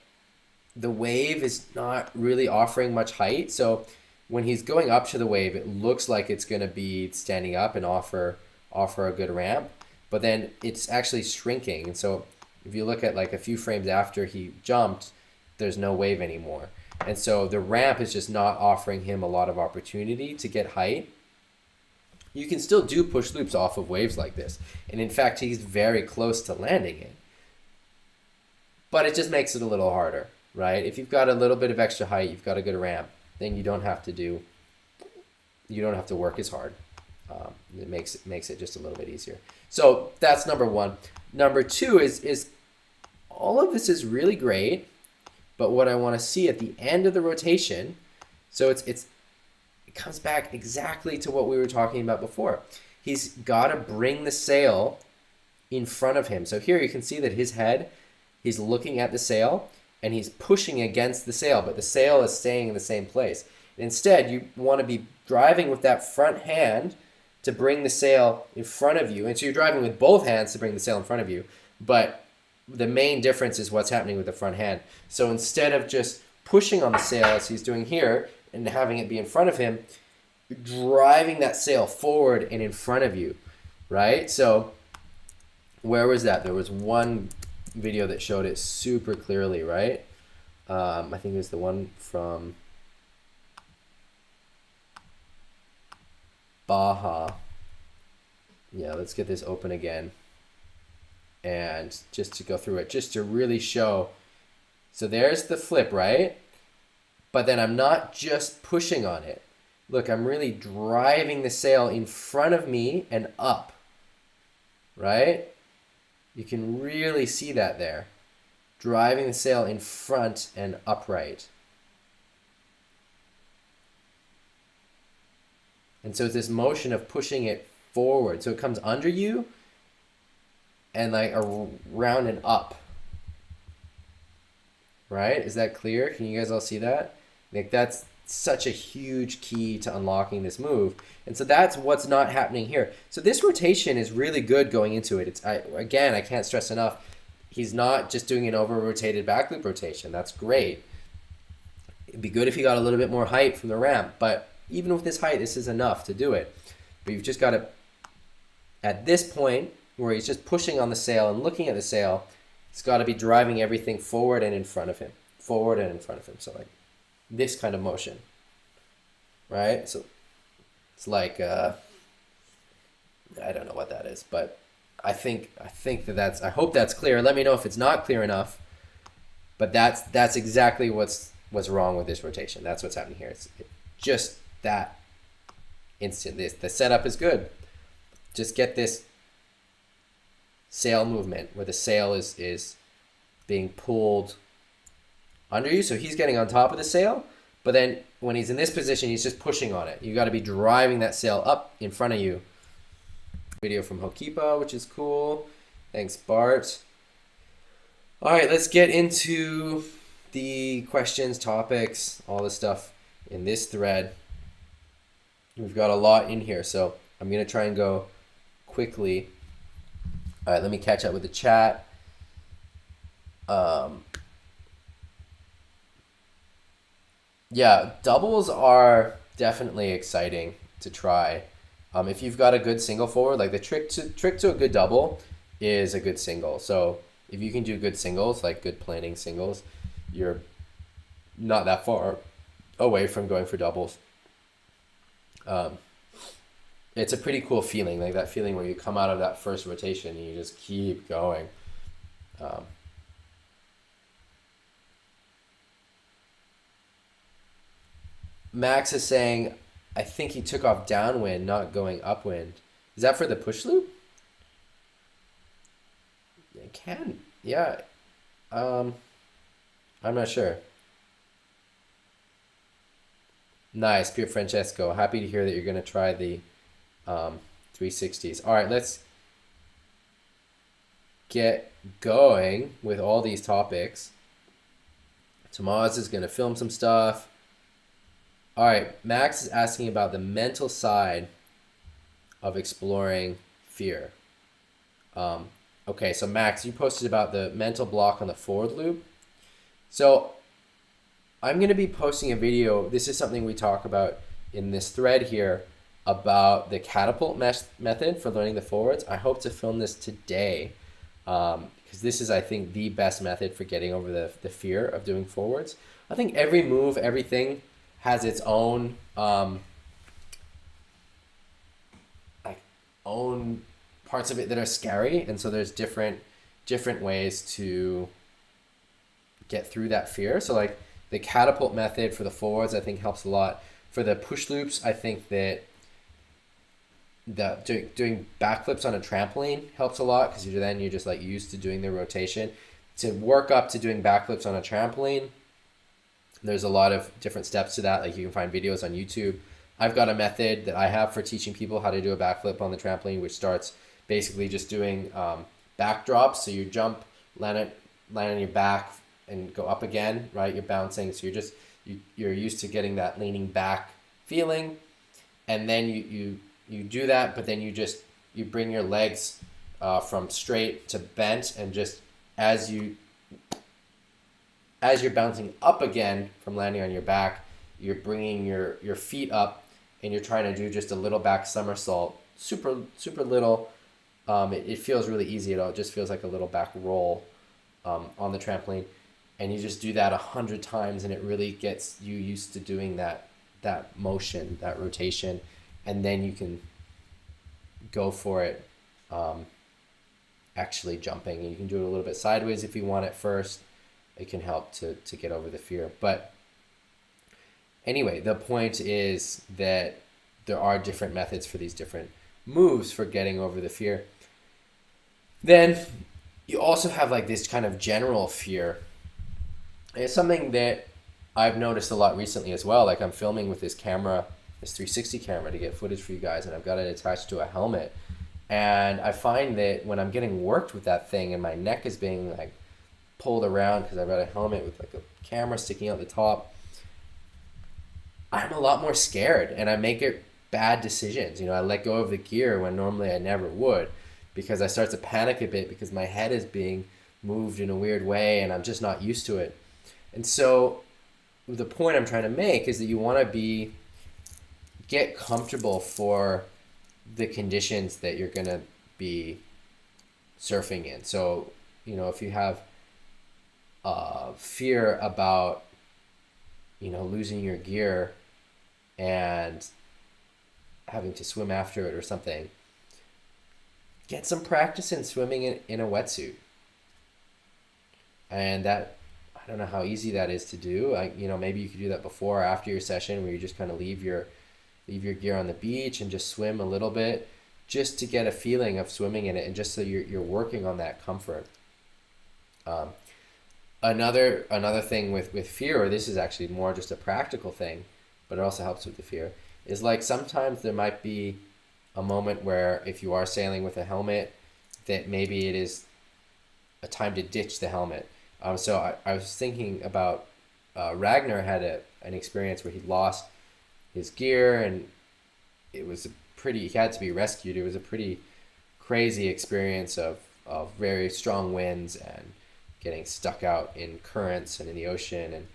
the wave is not really offering much height. So when he's going up to the wave, it looks like it's going to be standing up and offer a good ramp, but then it's actually shrinking. And so if you look at like a few frames after he jumped, there's no wave anymore. And so the ramp is just not offering him a lot of opportunity to get height. You can still do push loops off of waves like this. And in fact, he's very close to landing it. But it just makes it a little harder, right? If you've got a little bit of extra height, you've got a good ramp, then you don't have to work as hard. It makes it just a little bit easier. So that's number one. Number two is all of this is really great, but what I want to see at the end of the rotation, so it comes back exactly to what we were talking about before. He's got to bring the sail in front of him. So here you can see that his head, he's looking at the sail and he's pushing against the sail, but the sail is staying in the same place. Instead, you want to be driving with that front hand to bring the sail in front of you. And so you're driving with both hands to bring the sail in front of you, but the main difference is what's happening with the front hand. So instead of just pushing on the sail as he's doing here and having it be in front of him, you're driving that sail forward and in front of you, right? So where was that? There was one video that showed it super clearly, right? I think it was the one from Baja. Yeah, let's get this open again. And just to go through it, just to really show. So there's the flip, right? But then I'm not just pushing on it. Look, I'm really driving the sail in front of me and up, right? You can really see that there. Driving the sail in front and upright. And so it's this motion of pushing it forward. So it comes under you and like around and up. Right? Is that clear? Can you guys all see that? Like that's such a huge key to unlocking this move. And so that's what's not happening here. So this rotation is really good going into it. Again, I can't stress enough. He's not just doing an over-rotated back loop rotation. That's great. It'd be good if he got a little bit more height from the ramp, but even with this height, this is enough to do it. But you've just got to, at this point, where he's just pushing on the sail and looking at the sail, he's got to be driving everything forward and in front of him. Forward and in front of him. So like this kind of motion, right? So it's like, I don't know what that is, but I think I hope that's clear. Let me know if it's not clear enough, but that's exactly what's wrong with this rotation. That's what's happening here. It's just that instant. The setup is good. Just get this sail movement where the sail is being pulled under you. So he's getting on top of the sail, but then when he's in this position, he's just pushing on it. You got to be driving that sail up in front of you. Video from Hokipa, which is cool. Thanks, Bart. All right, let's get into the questions, topics, all the stuff in this thread. We've got a lot in here, so I'm going to try and go quickly. All right, let me catch up with the chat. Yeah, doubles are definitely exciting to try. If you've got a good single forward, like the trick to a good double is a good single. So if you can do good singles, like good planning singles, you're not that far away from going for doubles. It's a pretty cool feeling, like that feeling where you come out of that first rotation and you just keep going. Max is saying, I think he took off downwind, not going upwind. Is that for the push loop? It can, yeah. I'm not sure. Nice, Pier Francesco. Happy to hear that you're going to try the 360s. All right, let's get going with all these topics. Tomas is going to film some stuff. All right, Max is asking about the mental side of exploring fear. Okay, so Max, you posted about the mental block on the forward loop. So I'm going to be posting a video. This is something we talk about in this thread here about the catapult method for learning the forwards. I hope to film this today because this is, I think, the best method for getting over the fear of doing forwards. I think every move, everything has its own own parts of it that are scary, and so there's different ways to get through that fear. So like the catapult method for the forwards, I think helps a lot. For the push loops, I think that doing backflips on a trampoline helps a lot because you're just like used to doing the rotation. To work up to doing backflips on a trampoline, there's a lot of different steps to that. Like you can find videos on YouTube. I've got a method that I have for teaching people how to do a backflip on the trampoline, which starts basically just doing backdrops. So you jump, land on your back, and go up again. Right, you're bouncing. So you're used to getting that leaning back feeling, and then you do that, but then you bring your legs from straight to bent, and just as you're bouncing up again from landing on your back, you're bringing your feet up, and you're trying to do just a little back somersault, super little. It feels really easy. It just feels like a little back roll on the trampoline, and you just do that 100 times, and it really gets you used to doing that motion, that rotation, and then you can go for it actually jumping. And you can do it a little bit sideways if you want at first. It can help to get over the fear. But anyway, the point is that there are different methods for these different moves for getting over the fear. Then you also have like this kind of general fear. And it's something that I've noticed a lot recently as well. Like I'm filming with this camera, this 360 camera, to get footage for you guys, and I've got it attached to a helmet. And I find that when I'm getting worked with that thing and my neck is being like pulled around because I've got a helmet with like a camera sticking out the top, I'm a lot more scared, and I make bad decisions. I let go of the gear when normally I never would, because I start to panic a bit because my head is being moved in a weird way and I'm just not used to it. And so the point I'm trying to make is that you want to get comfortable for the conditions that you're going to be surfing in. So, if you have fear about, losing your gear and having to swim after it or something, get some practice in swimming in a wetsuit. And that, I don't know how easy that is to do. Maybe you could do that before or after your session, where you just kind of leave your gear on the beach and just swim a little bit, just to get a feeling of swimming in it, and just so you're working on that comfort. Another thing with fear, or this is actually more just a practical thing, but it also helps with the fear, is like sometimes there might be a moment where if you are sailing with a helmet, that maybe it is a time to ditch the helmet. So I was thinking about Ragnar had an experience where he lost his gear, and he had to be rescued. It was a pretty crazy experience of very strong winds and getting stuck out in currents and in the ocean. And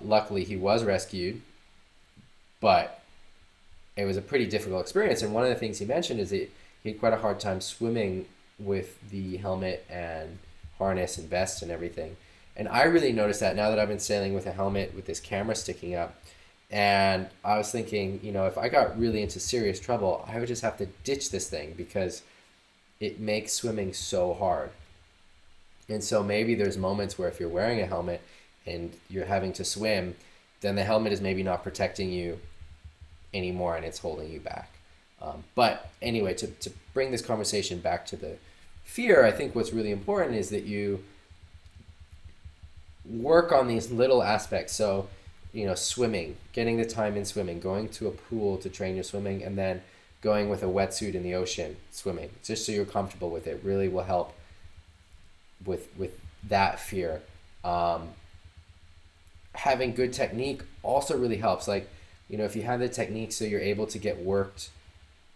luckily he was rescued, but it was a pretty difficult experience. And one of the things he mentioned is that he had quite a hard time swimming with the helmet and harness and vest and everything. And I really noticed that now that I've been sailing with a helmet with this camera sticking up. And I was thinking, if I got really into serious trouble, I would just have to ditch this thing because it makes swimming so hard. And so maybe there's moments where if you're wearing a helmet and you're having to swim, then the helmet is maybe not protecting you anymore and it's holding you back. But anyway, to bring this conversation back to the fear, I think what's really important is that you work on these little aspects. So, swimming, getting the time in swimming, going to a pool to train your swimming, and then going with a wetsuit in the ocean, swimming, just so you're comfortable with it, really will help with that fear. Having good technique also really helps. Like, if you have the technique so you're able to get worked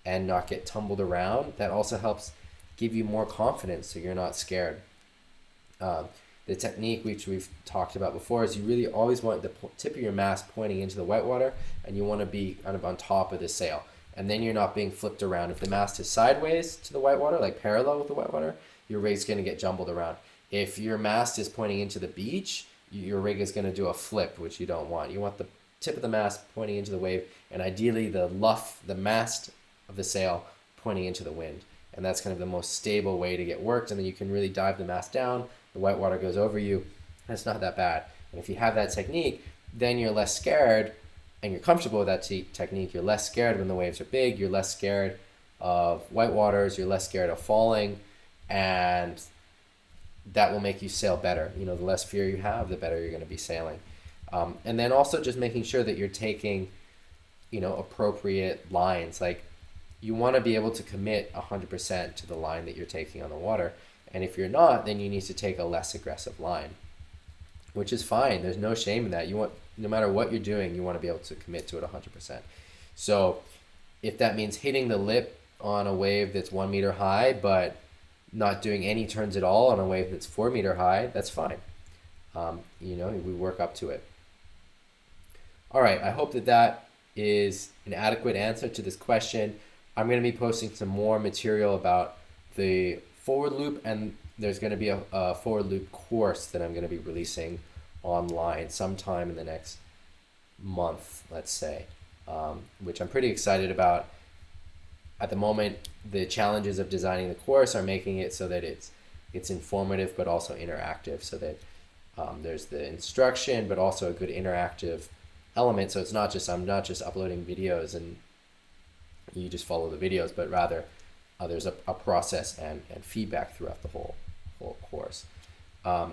and not get tumbled around, that also helps give you more confidence so you're not scared. The technique, which we've talked about before, is you really always want the tip of your mast pointing into the whitewater, and you want to be kind of on top of the sail. And then you're not being flipped around. If the mast is sideways to the whitewater, like parallel with the whitewater, your rig's going to get jumbled around. If your mast is pointing into the beach, your rig is going to do a flip, which you don't want. You want the tip of the mast pointing into the wave, and ideally the mast of the sail pointing into the wind. And that's kind of the most stable way to get worked. And then you can really dive the mast down. The whitewater goes over you, and it's not that bad. And if you have that technique, then you're less scared, and you're comfortable with that technique. You're less scared when the waves are big. You're less scared of whitewaters, you're less scared of falling, and that will make you sail better. The less fear you have, the better you're going to be sailing. And then also just making sure that you're taking, appropriate lines. Like, you want to be able to commit 100% to the line that you're taking on the water. And if you're not, then you need to take a less aggressive line, which is fine. There's no shame in that. No matter what you're doing, you want to be able to commit to it 100%. So if that means hitting the lip on a wave that's 1 meter high, but not doing any turns at all on a wave that's 4 meter high, that's fine. We work up to it. All right, I hope that is an adequate answer to this question. I'm going to be posting some more material about the forward loop, and there's going to be a forward loop course that I'm going to be releasing online sometime in the next month, let's say, which I'm pretty excited about. At the moment, the challenges of designing the course are making it so that it's informative but also interactive, so that there's the instruction but also a good interactive element. So I'm not just uploading videos and you just follow the videos, but rather there's a process and feedback throughout the whole course. A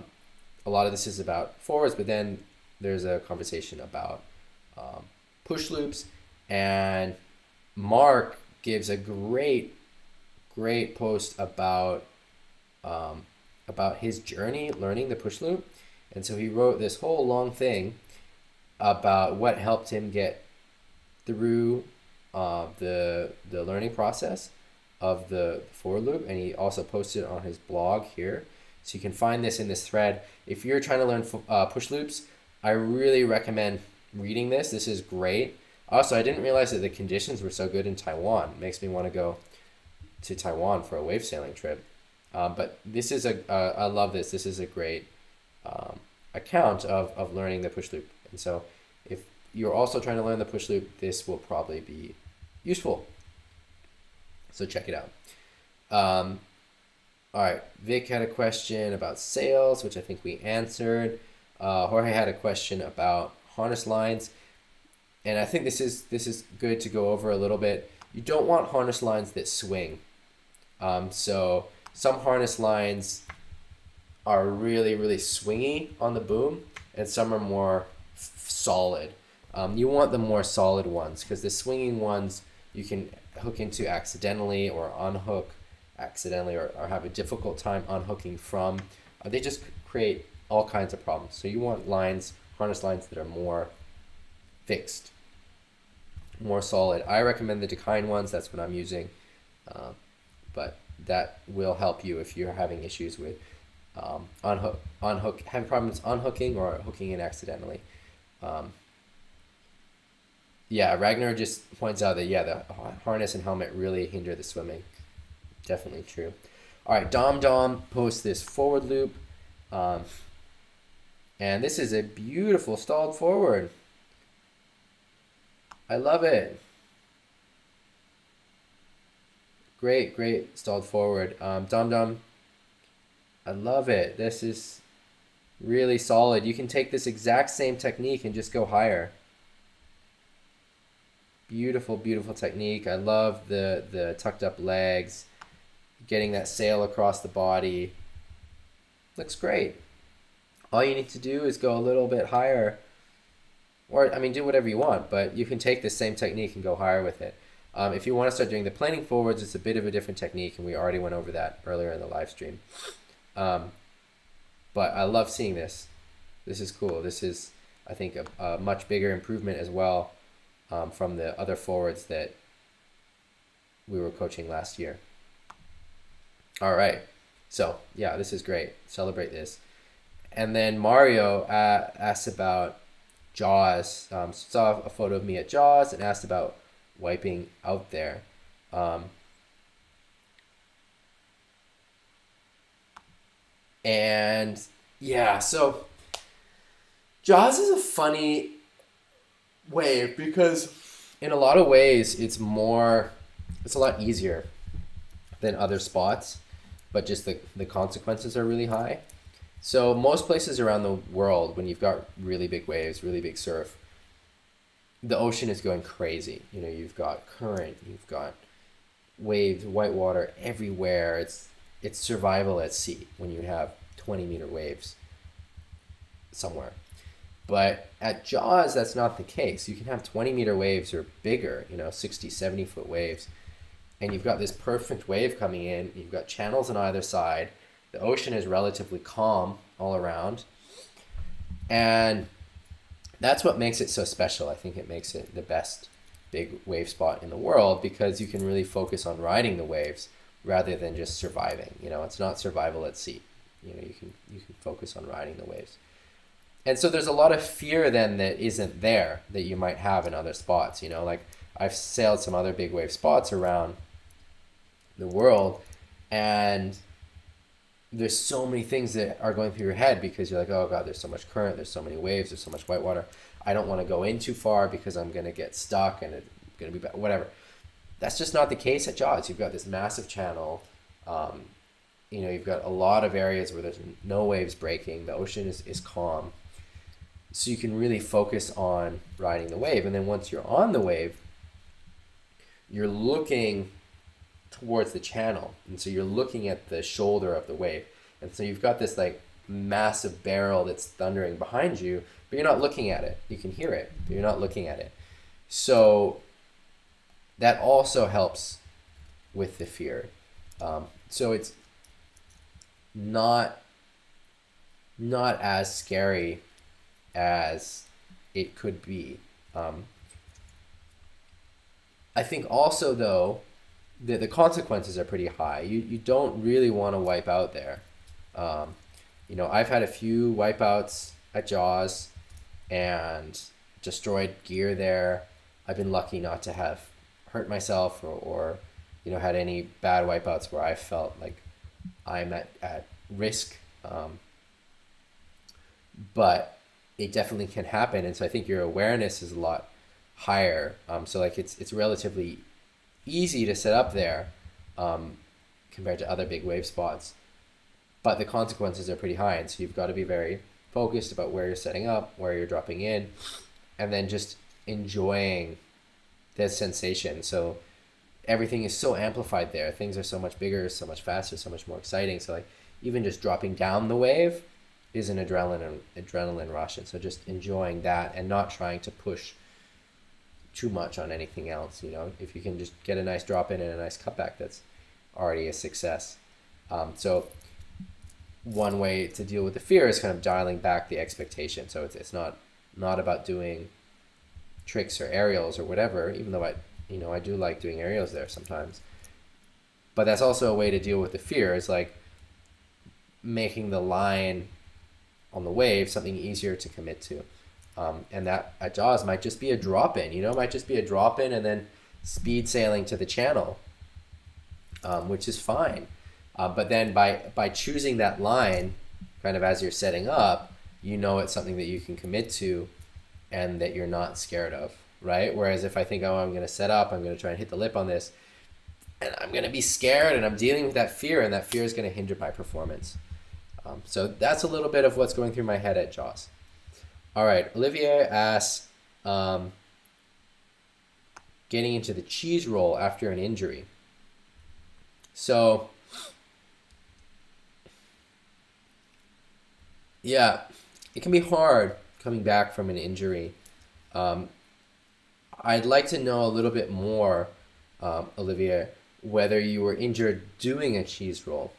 lot of this is about forwards, but then there's a conversation about push loops, and Mark gives a great post about his journey learning the push loop. And so he wrote this whole long thing about what helped him get through the learning process of the forward loop, and he also posted it on his blog here. So you can find this in this thread. If you're trying to learn push loops, I really recommend reading this. This is great. Also, I didn't realize that the conditions were so good in Taiwan. It makes me want to go to Taiwan for a wave sailing trip. But this is I love this. This is a great account of learning the push loop. And so if you're also trying to learn the push loop, this will probably be useful. So check it out. All right, Vic had a question about sails, which I think we answered. Jorge had a question about harness lines. And I think this is good to go over a little bit. You don't want harness lines that swing. So some harness lines are really, really swingy on the boom, and some are more solid. You want the more solid ones, because the swinging ones you can hook into accidentally or unhook accidentally, or have a difficult time unhooking from. They just create all kinds of problems. So you want harness lines that are more fixed, more solid. I recommend the Dakine ones. That's what I'm using, but that will help you if you're having issues with having problems unhooking or hooking in accidentally. Ragnar just points out that the harness and helmet really hinder the swimming. Definitely true. All right, Dom posts this forward loop, and this is a beautiful stalled forward. I love it. Great stalled forward. Dom, I love it. This is really solid. You can take this exact same technique and just go higher. Beautiful technique. I love the tucked up legs, getting that sail across the body. Looks great. All you need to do is go a little bit higher, or do whatever you want, but you can take the same technique and go higher with it. If you want to start doing the planing forwards, it's a bit of a different technique, and we already went over that earlier in the live stream. But I love seeing this. This is cool. This is, I think, a much bigger improvement as well from the other forwards that we were coaching last year. All right. So, this is great. Celebrate this. And then Mario asked about Jaws. Saw a photo of me at Jaws and asked about wiping out there. So Jaws is a funny wave because in a lot of ways it's a lot easier than other spots, but just the consequences are really high. So most places around the world, when you've got really big waves, really big surf, the ocean is going crazy. You've got current, you've got waves, white water everywhere. It's survival at sea when you have 20-meter waves somewhere. But at Jaws, that's not the case. You can have 20-meter waves or bigger, 60, 70-foot waves. And you've got this perfect wave coming in. You've got channels on either side. The ocean is relatively calm all around. And that's what makes it so special. I think it makes it the best big wave spot in the world because you can really focus on riding the waves rather than just surviving. It's not survival at sea. You can focus on riding the waves. And so there's a lot of fear then that isn't there that you might have in other spots. Like I've sailed some other big wave spots around the world, and there's so many things that are going through your head because you're like, oh God, there's so much current, there's so many waves, there's so much white water. I don't want to go in too far because I'm going to get stuck and it's going to be bad, whatever. That's just not the case at Jaws. You've got this massive channel. You've got a lot of areas where there's no waves breaking. The ocean is calm. So you can really focus on riding the wave. And then once you're on the wave, you're looking towards the channel. And so you're looking at the shoulder of the wave. And so you've got this like massive barrel that's thundering behind you, but you're not looking at it. You can hear it, but you're not looking at it. So that also helps with the fear. So it's not as scary as it could be. I think also though, the consequences are pretty high. You don't really want to wipe out there. I've had a few wipeouts at Jaws and destroyed gear there. I've been lucky not to have hurt myself or had any bad wipeouts where I felt like I'm at risk. But it definitely can happen. And so I think your awareness is a lot higher. So like it's relatively easy to set up there compared to other big wave spots. But the consequences are pretty high. And so you've got to be very focused about where you're setting up, where you're dropping in, and then just enjoying the sensation. So everything is so amplified there. Things are so much bigger, so much faster, so much more exciting. So like even just dropping down the wave is an adrenaline rush. And so just enjoying that and not trying to push too much on anything else. If you can just get a nice drop in and a nice cutback, that's already a success. So one way to deal with the fear is kind of dialing back the expectation. So it's not about doing tricks or aerials or whatever, even though I do like doing aerials there sometimes. But that's also a way to deal with the fear, is like making the line on the wave something easier to commit to. And that at Jaws might just be a drop-in, might just be a drop-in and then speed sailing to the channel, which is fine. But then by choosing that line kind of as you're setting up, it's something that you can commit to and that you're not scared of, right? Whereas if I think, oh, I'm going to set up, I'm going to try and hit the lip on this, and I'm going to be scared and I'm dealing with that fear, and that fear is going to hinder my performance. So that's a little bit of what's going through my head at Jaws. All right, Olivier asks, getting into the cheese roll after an injury. So, yeah, it can be hard coming back from an injury. I'd like to know a little bit more, Olivier, whether you were injured doing a cheese roll.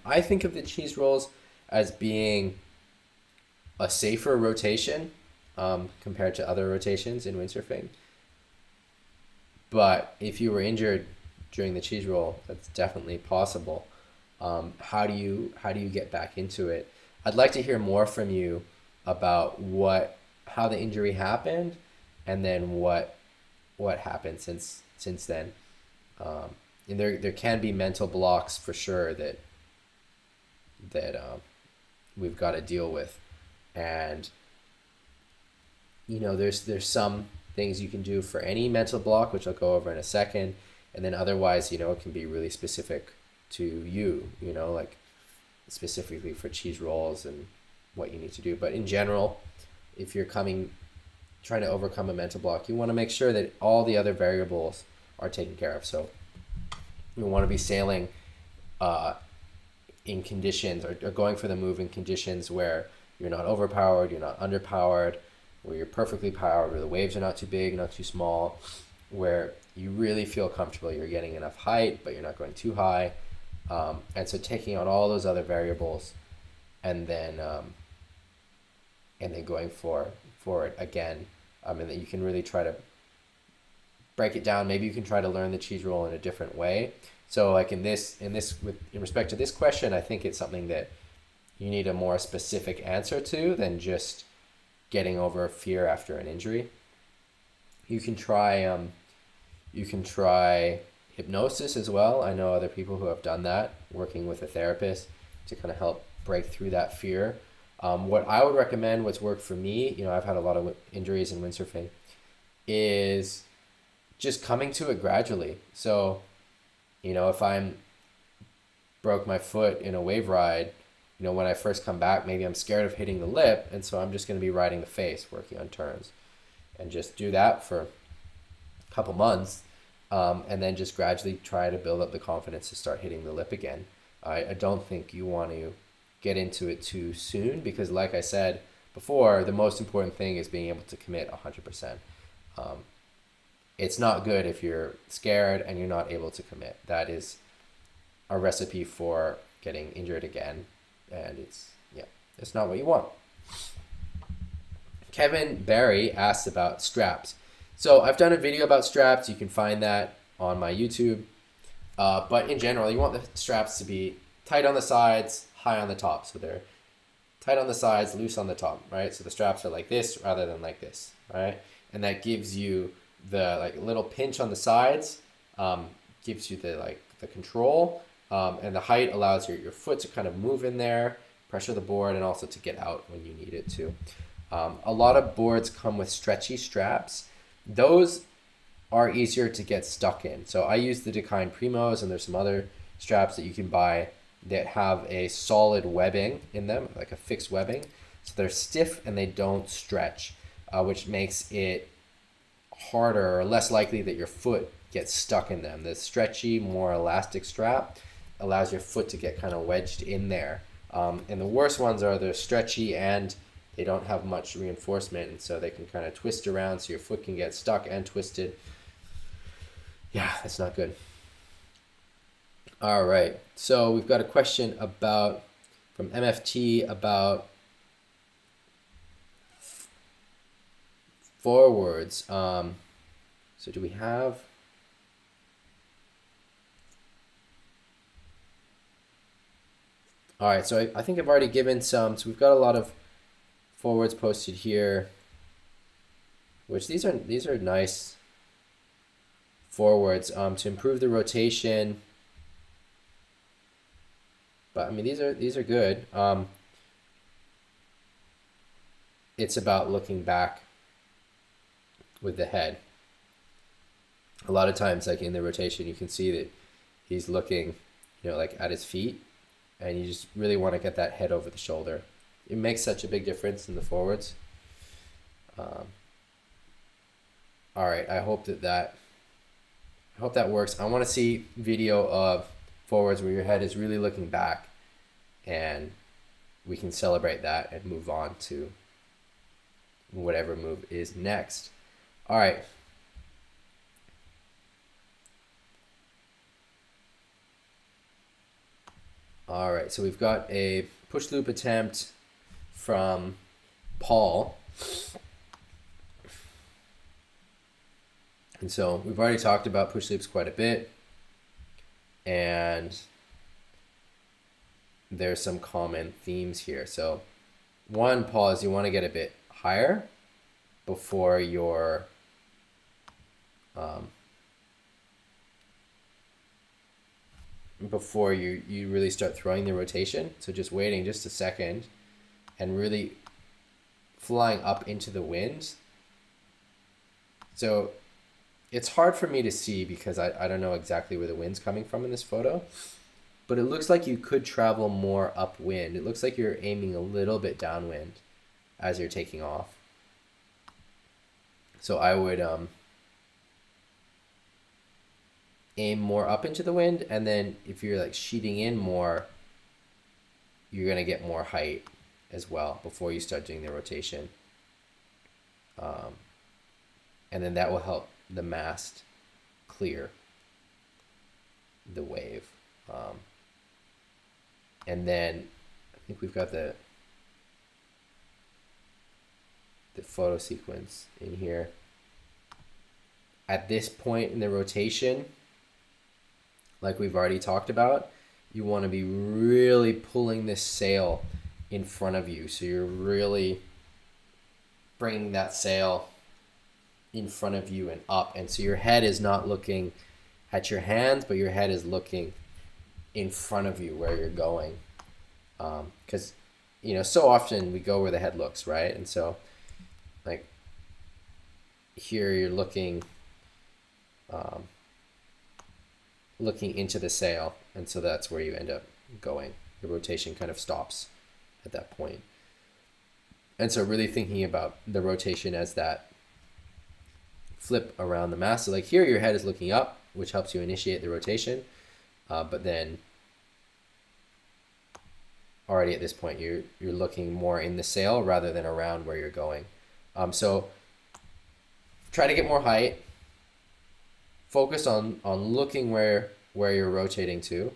I think of the cheese rolls as being a safer rotation compared to other rotations in windsurfing. But if you were injured during the cheese roll, that's definitely possible. How do you get back into it? I'd like to hear more from you about how the injury happened, and then what happened since then. And there can be mental blocks for sure that we've got to deal with, and there's some things you can do for any mental block, which I'll go over in a second, and then otherwise it can be really specific to you, like specifically for cheese rolls and what you need to do. But in general, if you're trying to overcome a mental block, you want to make sure that all the other variables are taken care of. So We want to be sailing in conditions, or going for the move in conditions where you're not overpowered, you're not underpowered, where you're perfectly powered, where the waves are not too big, not too small, where you really feel comfortable, you're getting enough height, but you're not going too high. And so taking on all those other variables, and then going for it again, and that you can really try to break it down. Maybe you can try to learn the cheese roll in a different way. So like in respect to this question, I think it's something that you need a more specific answer to than just getting over fear after an injury. You can try hypnosis as well. I know other people who have done that, working with a therapist to kind of help break through that fear. What I would recommend, what's worked for me, I've had a lot of injuries in windsurfing, is just coming to it gradually. So, if I'm broke my foot in a wave ride, when I first come back, maybe I'm scared of hitting the lip, and so I'm just going to be riding the face, working on turns, and just do that for a couple months, and then just gradually try to build up the confidence to start hitting the lip again. I don't think you want to get into it too soon, because like I said before, the most important thing is being able to commit 100%. It's not good if you're scared and you're not able to commit. That is a recipe for getting injured again, and it's not what you want. Kevin Barry asked about straps. So I've done a video about straps. You can find that on my YouTube. But in general, you want the straps to be tight on the sides, high on the top. So they're tight on the sides, loose on the top, right? So the straps are like this rather than like this, right? And that gives you the little pinch on the sides, gives you the control, and the height allows your foot to kind of move in there, pressure the board, and also to get out when you need it to. A lot of boards come with stretchy straps. Those are easier to get stuck in. So I use the Dakine Primos, and there's some other straps that you can buy that have a solid webbing in them, like a fixed webbing. So they're stiff and they don't stretch, which makes it harder or less likely that your foot gets stuck in them. The stretchy, more elastic strap allows your foot to get kind of wedged in there. And the worst ones are they're stretchy and they don't have much reinforcement, and so they can kind of twist around, so your foot can get stuck and twisted. Yeah, that's not good. All right, so we've got a question from MFT about forwards. So do we have... All right, so I think I've already given some. So we've got a lot of forwards posted here, which these are nice forwards to improve the rotation. But I mean, these are good. It's about looking back with the head. A lot of times, like in the rotation, you can see that he's looking, at his feet, and you just really want to get that head over the shoulder. It makes such a big difference in the forwards. All right, I hope that works. I want to see video of forwards where your head is really looking back, and we can celebrate that and move on to whatever move is next. All right. All right, so we've got a push loop attempt from Paul. And so we've already talked about push loops quite a bit, and there's some common themes here. So one, Paul, is you want to get a bit higher before you're before you really start throwing the rotation. So just waiting just a second and really flying up into the wind. So it's hard for me to see because I don't know exactly where the wind's coming from in this photo, but it looks like you could travel more upwind. It looks like you're aiming a little bit downwind as you're taking off. So I would aim more up into the wind, and then if you're like sheeting in more, you're gonna get more height as well before you start doing the rotation. And then that will help the mast clear the wave. And then I think we've got the photo sequence in here. At this point in the rotation, like we've already talked about, you want to be really pulling this sail in front of you. So you're really bringing that sail in front of you and up. And so your head is not looking at your hands, but your head is looking in front of you where you're going. Because, so often we go where the head looks, right? And so, like, here you're looking into the sail, and so that's where you end up going. The rotation kind of stops at that point. And so really thinking about the rotation as that flip around the mast. So like here your head is looking up, which helps you initiate the rotation, but then already at this point you're looking more in the sail rather than around where you're going. So try to get more height. Focus on looking where you're rotating to,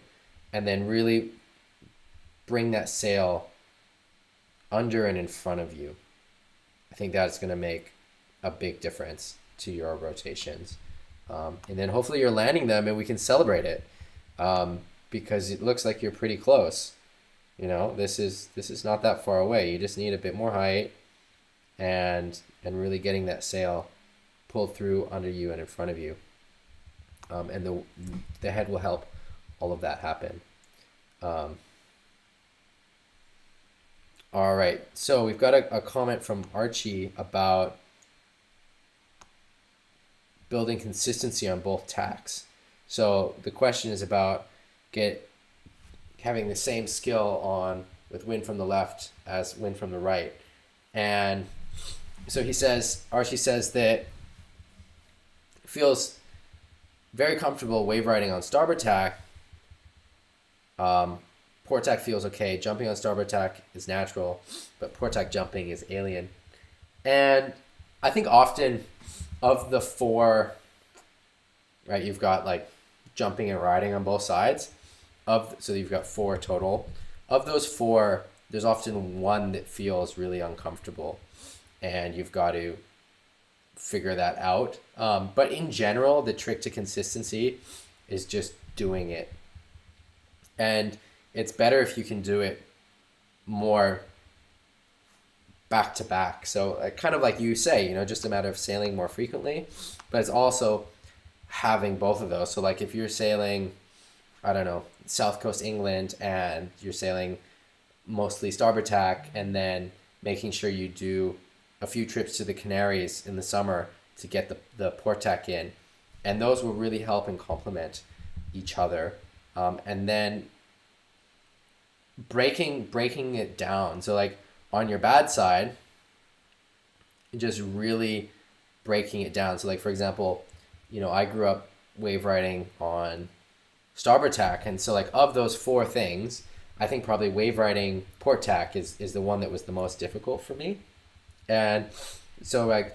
and then really bring that sail under and in front of you. I think that's going to make a big difference to your rotations. And then hopefully you're landing them and we can celebrate it, because it looks like you're pretty close. This is not that far away. You just need a bit more height and really getting that sail pulled through under you and in front of you. And the head will help all of that happen. All right, so we've got a comment from Archie about building consistency on both tacks. So the question is about having the same skill with wind from the left as wind from the right. And so Archie says that feels very comfortable wave riding on starboard tack. Port tack feels okay. Jumping on starboard tack is natural, but port tack jumping is alien. And I think often of the four, right, you've got like jumping and riding on both sides. So you've got four total. Of those four, there's often one that feels really uncomfortable, and you've got to figure that out. But in general, the trick to consistency is just doing it. And it's better if you can do it more back to back. So kind of like you say, just a matter of sailing more frequently, but it's also having both of those. So like if you're sailing, I don't know, South Coast England, and you're sailing mostly starboard tack, and then making sure you do a few trips to the Canaries in the summer to get the port tack in. And those will really help and complement each other. And then breaking it down. So like on your bad side, just really breaking it down. So like, for example, I grew up wave riding on starboard tack. And so like of those four things, I think probably wave riding port tack is the one that was the most difficult for me. And so like,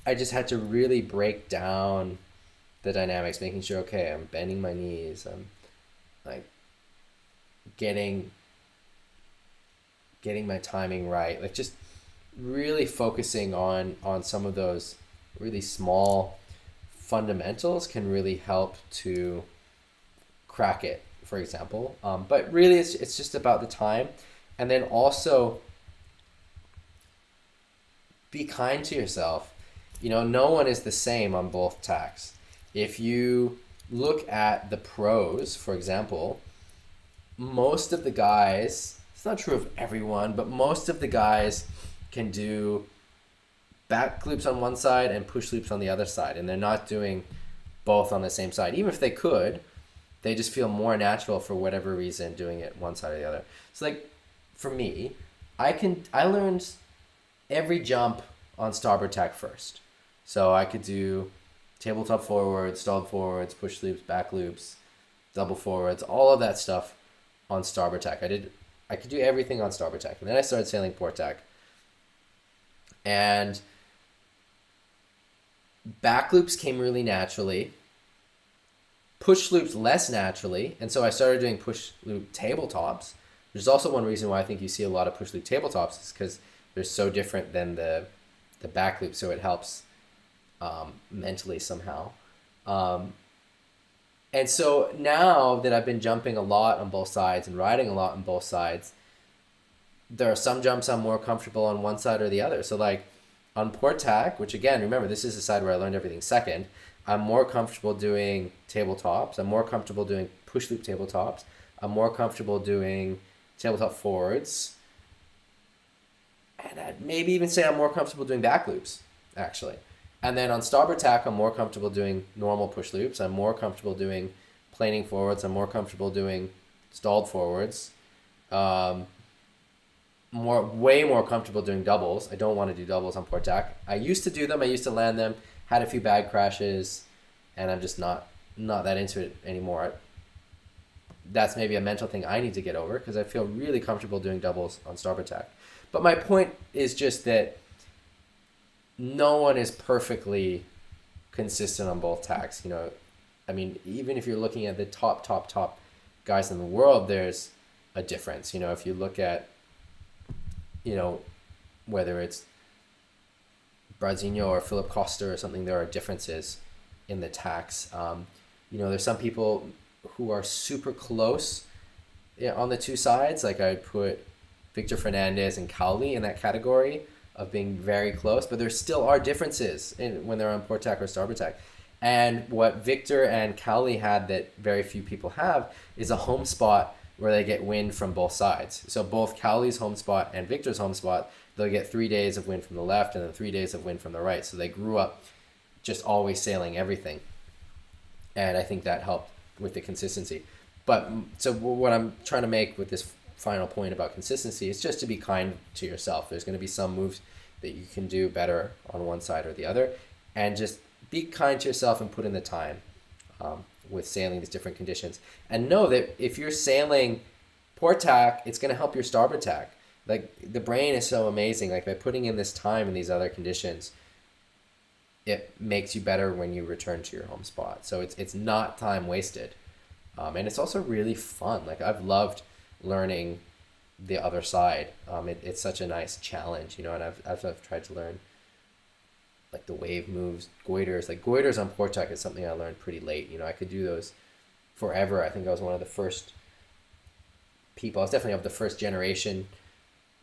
I just had to really break down the dynamics, making sure, okay, I'm bending my knees, I'm like getting my timing right, like just really focusing on some of those really small fundamentals can really help to crack it, for example. But really it's just about the time. And then also be kind to yourself. No one is the same on both tacks. If you look at the pros, for example, most of the guys, it's not true of everyone, but most of the guys can do back loops on one side and push loops on the other side, and they're not doing both on the same side. Even if they could, they just feel more natural for whatever reason doing it one side or the other. So like for me, I learned every jump on starboard tack first. So I could do tabletop forwards, stalled forwards, push loops, back loops, double forwards, all of that stuff on starboard tack. I could do everything on starboard tack. And then I started sailing port tack. And back loops came really naturally. Push loops less naturally. And so I started doing push loop tabletops. There's also one reason why I think you see a lot of push loop tabletops is because they're so different than the back loop. So it helps mentally somehow. And so now that I've been jumping a lot on both sides and riding a lot on both sides, there are some jumps I'm more comfortable on one side or the other. So like on port tack, which again, remember, this is the side where I learned everything second, I'm more comfortable doing tabletops. I'm more comfortable doing push loop tabletops. I'm more comfortable doing tabletop forwards. And I'd maybe even say I'm more comfortable doing back loops, actually. And then on starboard tack, I'm more comfortable doing normal push loops. I'm more comfortable doing planing forwards. I'm more comfortable doing stalled forwards. Way more comfortable doing doubles. I don't want to do doubles on port tack. I used to do them. I used to land them. Had a few bag crashes, and I'm just not that into it anymore. That's maybe a mental thing I need to get over because I feel really comfortable doing doubles on starboard tack. But my point is just that no one is perfectly consistent on both tacks. You know, I mean, even if you're looking at the top guys in the world, there's a difference. You know, if you look at, you know, whether it's Brazinho or Philip Costa or something, there are differences in the tacks. You know, there's some people who are super close on the two sides. Like I put Victor Fernandez and Cowley in that category of being very close, but there still are differences when they're on port tack or starboard tack. And what Victor and Cowley had that very few people have is a home spot where they get wind from both sides. So both Cowley's home spot and Victor's home spot, they'll get 3 days of wind from the left and then 3 days of wind from the right. So they grew up just always sailing everything. And I think that helped with the consistency. But so what I'm trying to make with this final point about consistency is just to be kind to yourself. There's going to be some moves that you can do better on one side or the other, and just be kind to yourself and put in the time with sailing these different conditions. And know that if you're sailing port tack, it's going to help your starboard tack. Like the brain is so amazing. Like by putting in this time in these other conditions, it makes you better when you return to your home spot. So it's not time wasted, and it's also really fun. Like I've loved learning the other side. It's such a nice challenge, you know. And I've tried to learn like the wave moves, goiters. Like goiters on port tack is something I learned pretty late. You know, I could do those forever. I think I was one of the first people. I was definitely of the first generation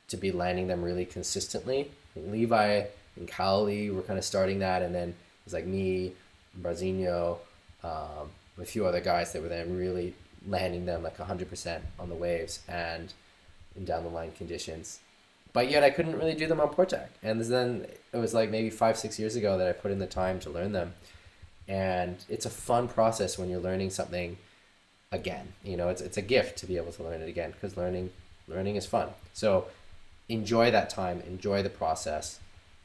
to be landing them really consistently. Levi and Cowley were kind of starting that, and then it was like me, Brazinho, a few other guys that were then really landing them like 100% on the waves and in down the line conditions. But yet I couldn't really do them on port tack. And then it was like maybe 5-6 years ago that I put in the time to learn them. And it's a fun process when you're learning something again. You know, it's a gift to be able to learn it again, because learning is fun. So enjoy that time, enjoy the process.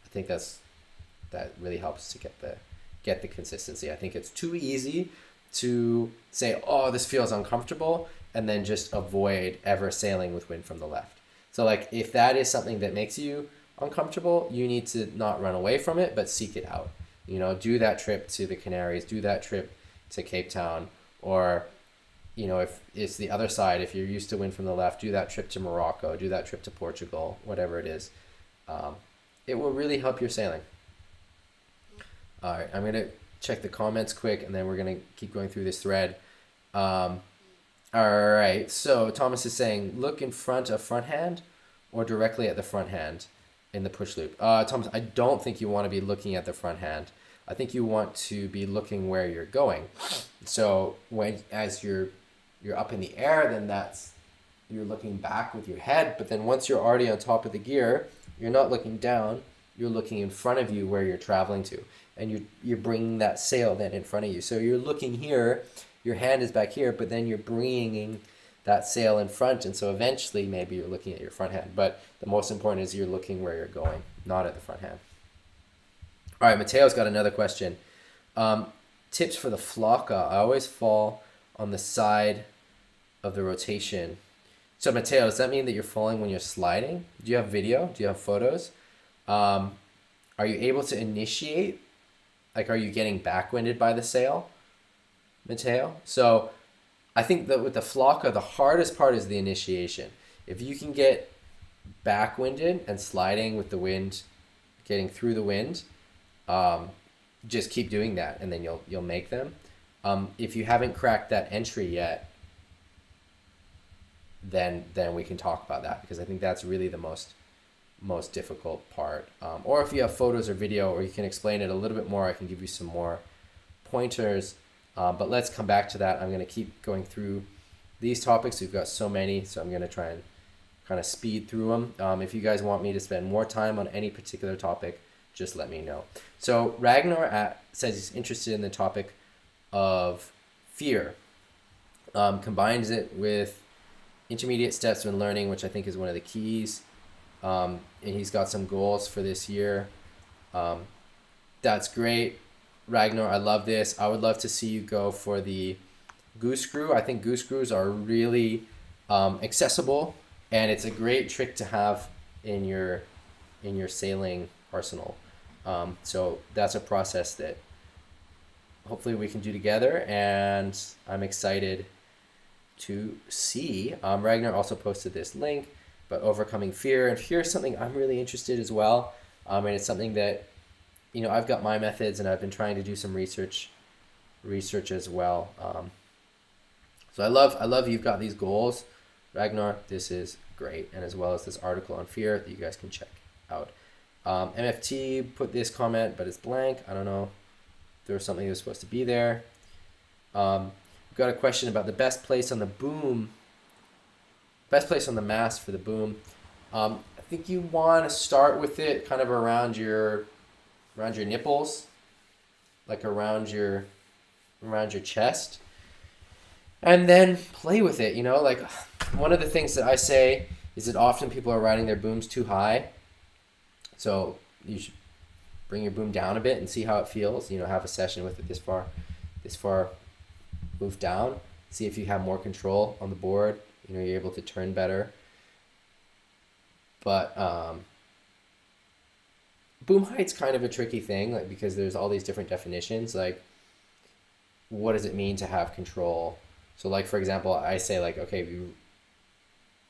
I think that really helps to get the consistency. I think it's too easy to say, oh, this feels uncomfortable, and then just avoid ever sailing with wind from the left. So like if that is something that makes you uncomfortable, you need to not run away from it, but seek it out. You know, do that trip to the Canaries, do that trip to Cape Town, or, you know, if it's the other side, if you're used to wind from the left, do that trip to Morocco, do that trip to Portugal, whatever it is. It will really help your sailing. All right, I'm going to check the comments quick, and then we're going to keep going through this thread. All right, so Thomas is saying, look in front of front hand or directly at the front hand in the push loop. Thomas, I don't think you want to be looking at the front hand. I think you want to be looking where you're going. So as you're up in the air, then you're looking back with your head. But then once you're already on top of the gear, you're not looking down. You're looking in front of you where you're traveling to, and you're bringing that sail then in front of you. So you're looking here. Your hand is back here, but then you're bringing that sail in front, and so eventually maybe you're looking at your front hand. But the most important is you're looking where you're going, not at the front hand. All right, Mateo's got another question. Tips for the flaka. I always fall on the side of the rotation. So Mateo, does that mean that you're falling when you're sliding? Do you have video? Do you have photos? Are you able to initiate? Like, are you getting backwinded by the sail, Mateo? So I think that with the flaka, the hardest part is the initiation. If you can get backwinded and sliding with the wind, getting through the wind, just keep doing that, and then you'll make them. If you haven't cracked that entry yet, then we can talk about that, because I think that's really the most difficult part. Or if you have photos or video, or you can explain it a little bit more, I can give you some more pointers. But let's come back to that. I'm going to keep going through these topics. We've got so many, so I'm going to try and kind of speed through them. If you guys want me to spend more time on any particular topic, just let me know. So Ragnar says he's interested in the topic of fear. Combines it with intermediate steps when learning, which I think is one of the keys. And he's got some goals for this year. That's great. Ragnar, I love this. I would love to see you go for the goose screw. I think goose screws are really accessible, and it's a great trick to have in your sailing arsenal. So that's a process that hopefully we can do together, and I'm excited to see. Ragnar also posted this link, but overcoming fear, and fear is something I'm really interested as well. And it's something that, I've got my methods, and I've been trying to do some research as well. So I love you've got these goals, Ragnar. This is great, and as well as this article on fear that you guys can check out. MFT put this comment, but it's blank. I don't know if there was something that was supposed to be there. We've got a question about the best place on the mast for the boom. I think you want to start with it kind of around your nipples, like around your chest, and then play with it. Like, one of the things that I say is that often people are riding their booms too high, so you should bring your boom down a bit and see how it feels. Have a session with it this far, move down, see if you have more control on the board. You're able to turn better. But boom height's kind of a tricky thing, like, because there's all these different definitions. Like, what does it mean to have control? So, like, for example, I say, like, okay, if you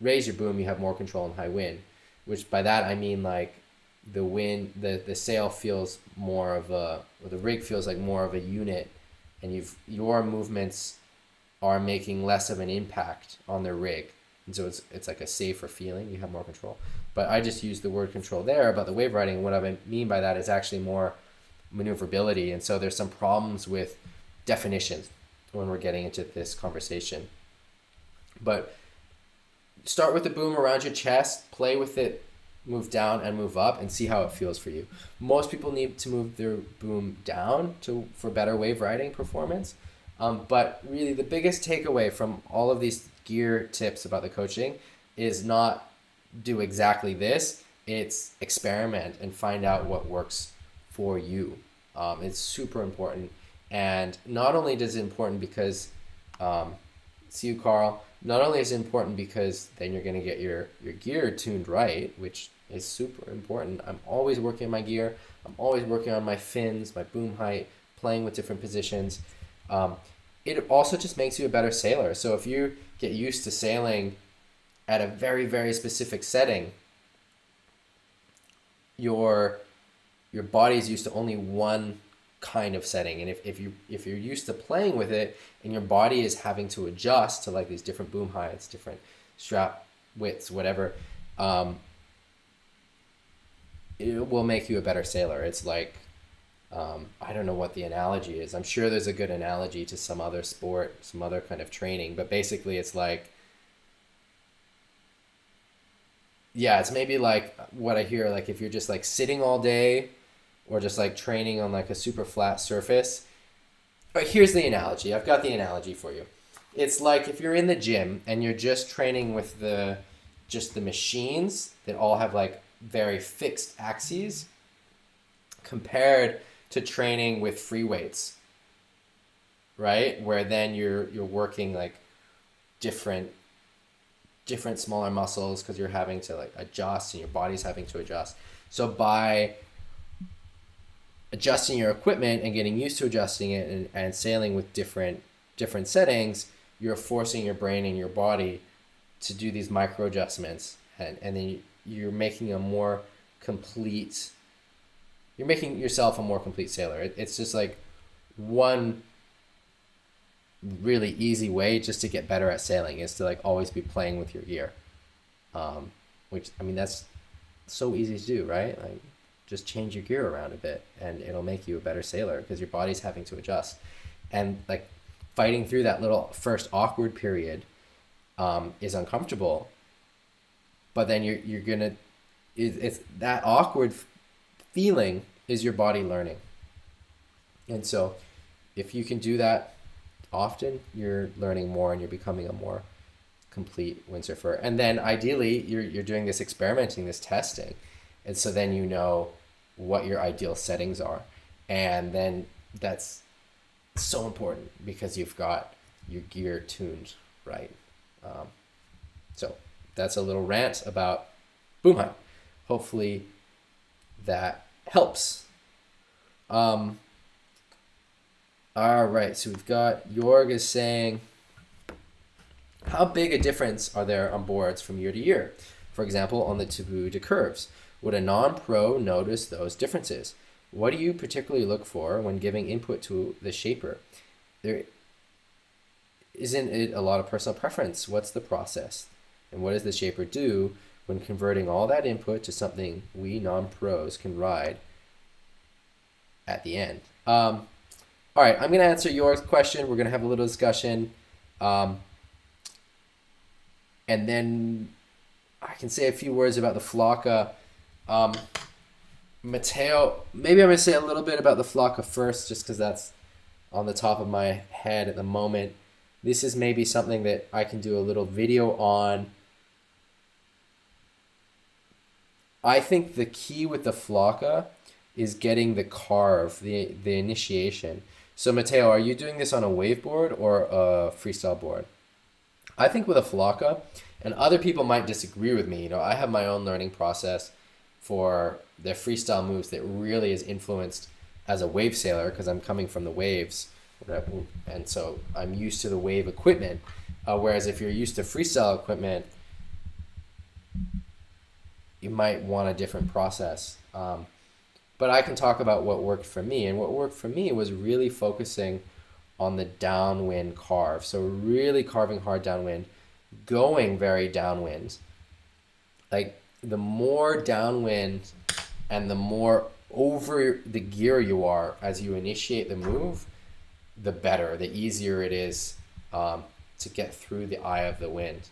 raise your boom, you have more control in high wind, which by that I mean, like, the wind, the sail feels more of or the rig feels like more of a unit, and your movements are making less of an impact on the rig, and so it's like a safer feeling. You have more control. But I just use the word control there about the wave riding. What I mean by that is actually more maneuverability, and so there's some problems with definitions when we're getting into this conversation. But start with the boom around your chest, play with it, move down and move up, and see how it feels for you. Most people need to move their boom down for better wave riding performance. But really the biggest takeaway from all of these gear tips about the coaching is not do exactly this. It's experiment and find out what works for you. It's super important. And not only is it important because, see you, Carl, not only is it important because then you're going to get your gear tuned right, which is super important. I'm always working on my gear. I'm always working on my fins, my boom height, playing with different positions. It also just makes you a better sailor. So if you get used to sailing at a very, very specific setting, your body's used to only one kind of setting. And if you're used to playing with it and your body is having to adjust to like these different boom heights, different strap widths, whatever, it will make you a better sailor. It's like, I don't know what the analogy is. I'm sure there's a good analogy to some other sport, some other kind of training, but basically it's like, yeah, it's maybe like what I hear, like if you're just like sitting all day or just like training on like a super flat surface. But here's the analogy. I've got the analogy for you. It's like if you're in the gym and you're just training with just the machines that all have like very fixed axes compared to training with free weights, right? Where then you're working like different smaller muscles because you're having to like adjust and your body's having to adjust. So by adjusting your equipment and getting used to adjusting it and sailing with different settings, you're forcing your brain and your body to do these micro adjustments, and then you're making you're making yourself a more complete sailor. It's just like one really easy way just to get better at sailing is to like always be playing with your gear, which I mean that's so easy to do, right? Like just change your gear around a bit and it'll make you a better sailor because your body's having to adjust. And like fighting through that little first awkward period is uncomfortable, but then you're gonna it's that awkward feeling is your body learning. And so if you can do that often, you're learning more and you're becoming a more complete windsurfer. And then ideally you're doing this experimenting, this testing, and so then you know what your ideal settings are, and then that's so important because you've got your gear tuned right. So that's a little rant about boom height. Hopefully that helps. All right, so we've got Jorg is saying, how big a difference are there on boards from year to year? For example, on the taboo to curves. Would a non-pro notice those differences? What do you particularly look for when giving input to the shaper? There isn't it a lot of personal preference? What's the process? And what does the shaper do when converting all that input to something we non-pros can ride at the end? All right, I'm going to answer your question. We're going to have a little discussion. And then I can say a few words about the Flakka. Matteo, maybe I'm going to say a little bit about the Flakka first, just because that's on the top of my head at the moment. This is maybe something that I can do a little video on. I think the key with the Flakka is getting the carve, the initiation. So Matteo, are you doing this on a waveboard or a freestyle board? I think with a Flakka, and other people might disagree with me, I have my own learning process for the freestyle moves that really is influenced as a wave sailor because I'm coming from the waves, and so I'm used to the wave equipment. Whereas if you're used to freestyle equipment, you might want a different process. But I can talk about what worked for me, and what worked for me was really focusing on the downwind carve. So really carving hard downwind, going very downwind. Like the more downwind and the more over the gear you are as you initiate the move, the better, the easier it is to get through the eye of the wind.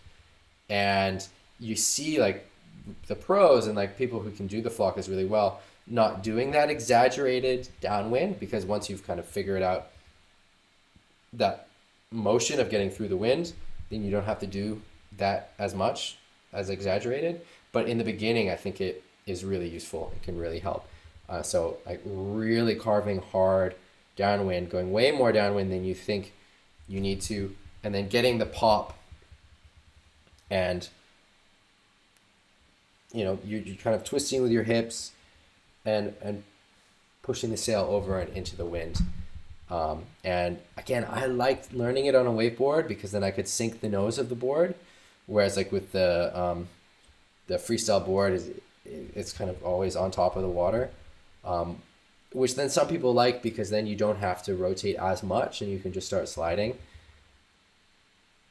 And you see like the pros and like people who can do the flakkas really well not doing that exaggerated downwind, because once you've kind of figured out that motion of getting through the wind, then you don't have to do that as much as exaggerated. But in the beginning, I think it is really useful. It can really help. So like really carving hard downwind, going way more downwind than you think you need to, and then getting the pop, and you're kind of twisting with your hips and pushing the sail over and into the wind. And again, I liked learning it on a wakeboard because then I could sink the nose of the board, whereas like with the freestyle board, it's kind of always on top of the water, which then some people like because then you don't have to rotate as much and you can just start sliding.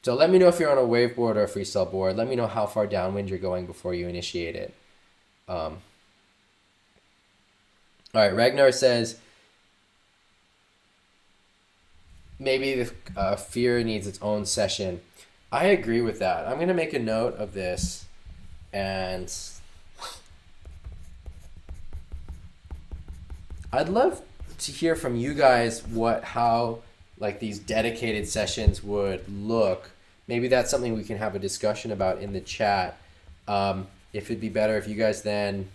So let me know if you're on a waveboard or a freestyle board. Let me know how far downwind you're going before you initiate it. All right, Ragnar says, maybe the fear needs its own session. I agree with that. I'm going to make a note of this, and I'd love to hear from you guys how like these dedicated sessions would look. Maybe that's something we can have a discussion about in the chat. If it'd be better if you guys then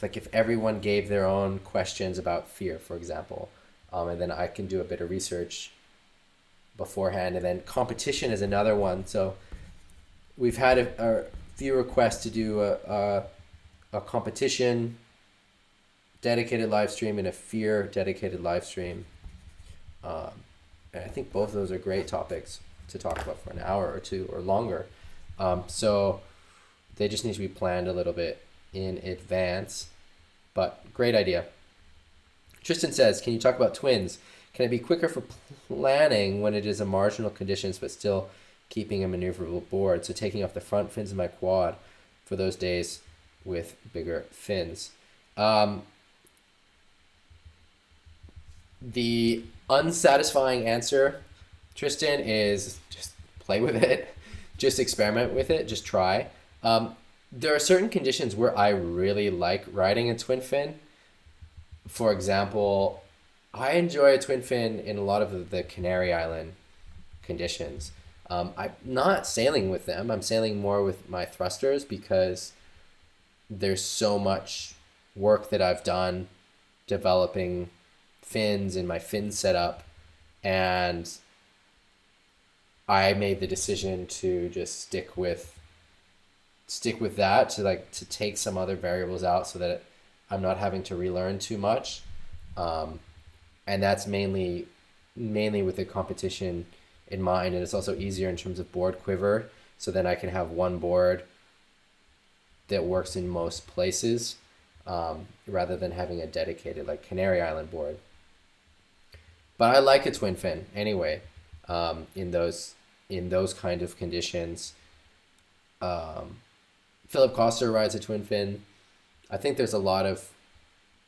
like if everyone gave their own questions about fear, for example, and then I can do a bit of research beforehand. And then competition is another one. So we've had a few requests to do a competition dedicated live stream and a fear dedicated live stream. And I think both of those are great topics to talk about for an hour or two or longer. So they just need to be planned a little bit in advance, but great idea. Tristan says, can you talk about twins? Can it be quicker for planning when it is a marginal conditions, but still keeping a maneuverable board? So taking off the front fins of my quad for those days with bigger fins. The unsatisfying answer, Tristan, is just play with it. Just experiment with it. Just try. There are certain conditions where I really like riding a twin fin. For example, I enjoy a twin fin in a lot of the Canary Island conditions. I'm not sailing with them. I'm sailing more with my thrusters because there's so much work that I've done developing fins and my fin setup, and I made the decision to just stick with that, to take some other variables out so that I'm not having to relearn too much. And that's mainly with the competition in mind, and it's also easier in terms of board quiver, so then I can have one board that works in most places, rather than having a dedicated like Canary Island board. But I like a twin fin anyway, in those kind of conditions. Philip Coster rides a twin fin. I think there's a lot of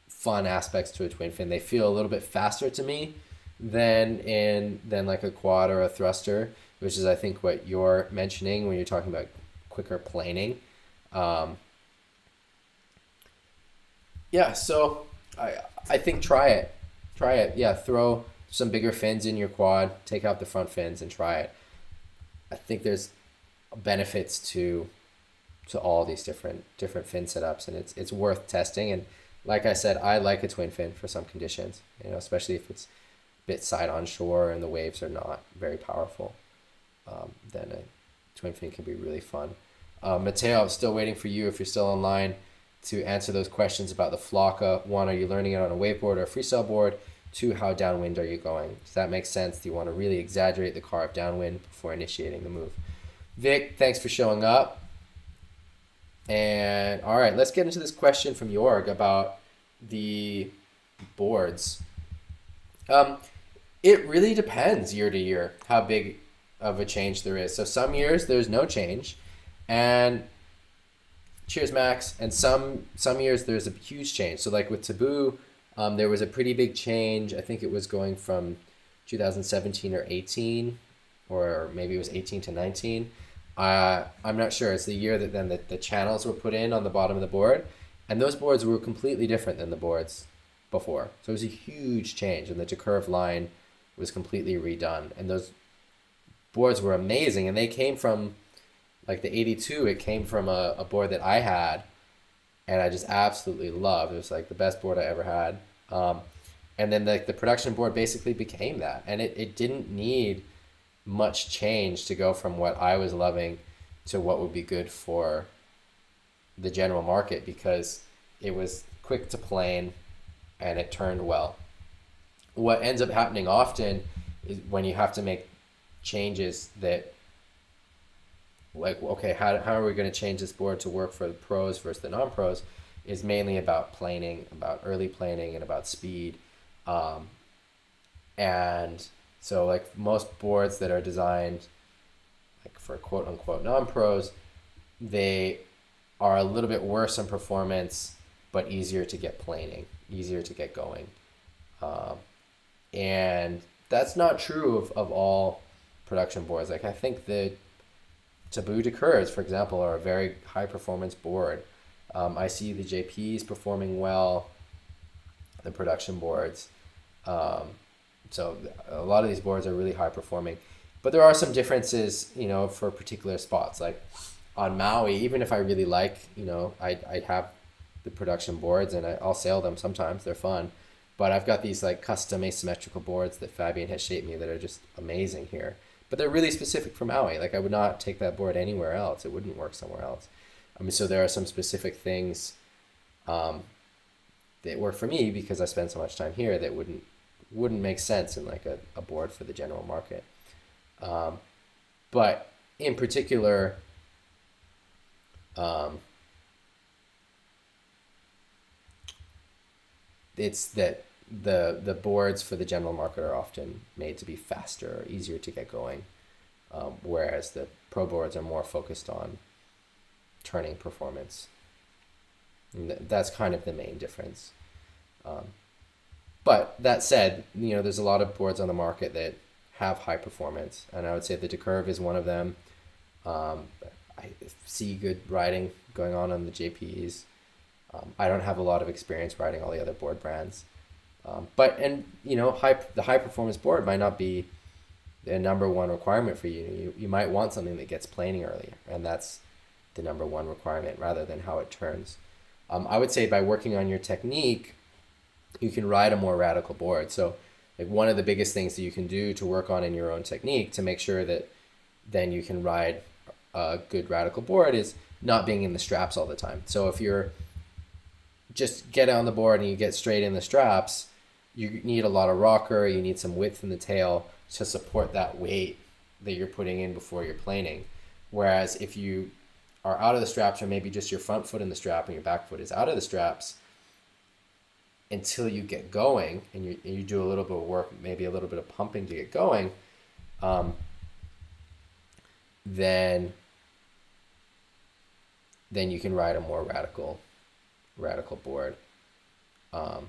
fun aspects to a twin fin. They feel a little bit faster to me than like a quad or a thruster, which is I think what you're mentioning when you're talking about quicker planing. Yeah, so I think try it. Yeah, throw some bigger fins in your quad, take out the front fins and try it. I think there's benefits to all these different fin setups, and it's worth testing. And like I said, I like a twin fin for some conditions, especially if it's a bit side on shore and the waves are not very powerful. Then a twin fin can be really fun. Mateo, I'm still waiting for you, if you're still online, to answer those questions about the Flakka. 1, are you learning it on a waveboard or a freestyle board? 2, how downwind are you going? Does that make sense? Do you want to really exaggerate the carve downwind before initiating the move? Vic, thanks for showing up. And all right, let's get into this question from Jorg about the boards. It really depends year to year how big of a change there is. So some years there's no change, and cheers Max, and some years there's a huge change. So like with Taboo, there was a pretty big change. I think it was going from 2017 or 18, or maybe it was 18 to 19. I'm not sure. It's the year that then the channels were put in on the bottom of the board, and those boards were completely different than the boards before. So it was a huge change, and the decurve line was completely redone, and those boards were amazing. And they came from like the 82. It came from a board that I had, and I just absolutely loved. It was like the best board I ever had. And then the production board basically became that, and it didn't need much change to go from what I was loving to what would be good for the general market, because it was quick to plane and it turned well. What ends up happening often is when you have to make changes that, like, okay, how are we going to change this board to work for the pros versus the non-pros, is mainly about planing, about early planing, and about speed. And so like most boards that are designed like for quote unquote non-pros, they are a little bit worse in performance, but easier to get planing, easier to get going. And that's not true of all production boards. Like I think the Taboo Decurs, for example, are a very high performance board. I see the JPs performing well, the production boards. So a lot of these boards are really high performing, but there are some differences, for particular spots. Like on Maui, even if I really like, I'd have the production boards, and I'll sail them sometimes. They're fun. But I've got these like custom asymmetrical boards that Fabian has shaped me that are just amazing here. But they're really specific for Maui. Like I would not take that board anywhere else. It wouldn't work somewhere else. I mean, so there are some specific things that work for me because I spend so much time here that wouldn't make sense in like a board for the general market. But in particular, it's that the boards for the general market are often made to be faster or easier to get going, whereas the pro boards are more focused on turning performance. And that's kind of the main difference. But that said, there's a lot of boards on the market that have high performance, and I would say the Decurve is one of them. I see good riding going on the JPs. I don't have a lot of experience riding all the other board brands, the high performance board might not be the number one requirement for you. You might want something that gets planing earlier, and that's the number one requirement rather than how it turns. I would say by working on your technique, you can ride a more radical board. So like one of the biggest things that you can do to work on in your own technique to make sure that then you can ride a good radical board is not being in the straps all the time. So if you're just get on the board and you get straight in the straps, you need a lot of rocker, you need some width in the tail to support that weight that you're putting in before you're planing. Whereas if you are out of the straps, or maybe just your front foot in the strap and your back foot is out of the straps, until you get going and you do a little bit of work, maybe a little bit of pumping to get going, then you can ride a more radical board. All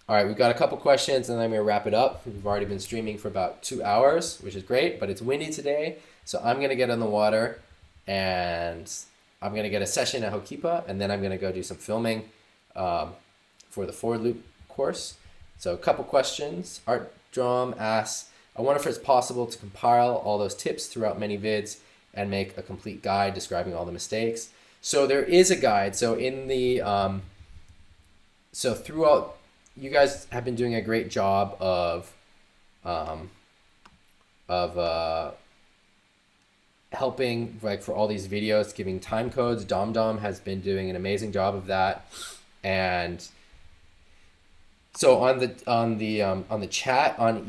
right, we've got a couple questions and then I'm going to wrap it up. We've already been streaming for about 2 hours, which is great, but it's windy today. So I'm going to get on the water and I'm going to get a session at Hokipa, and then I'm going to go do some filming for the forward loop course. So a couple questions. Art Drum asks, I wonder if it's possible to compile all those tips throughout many vids and make a complete guide describing all the mistakes. So there is a guide. So in the throughout, you guys have been doing a great job of helping, like for all these videos, giving time codes. Dom has been doing an amazing job of that, and so on the chat on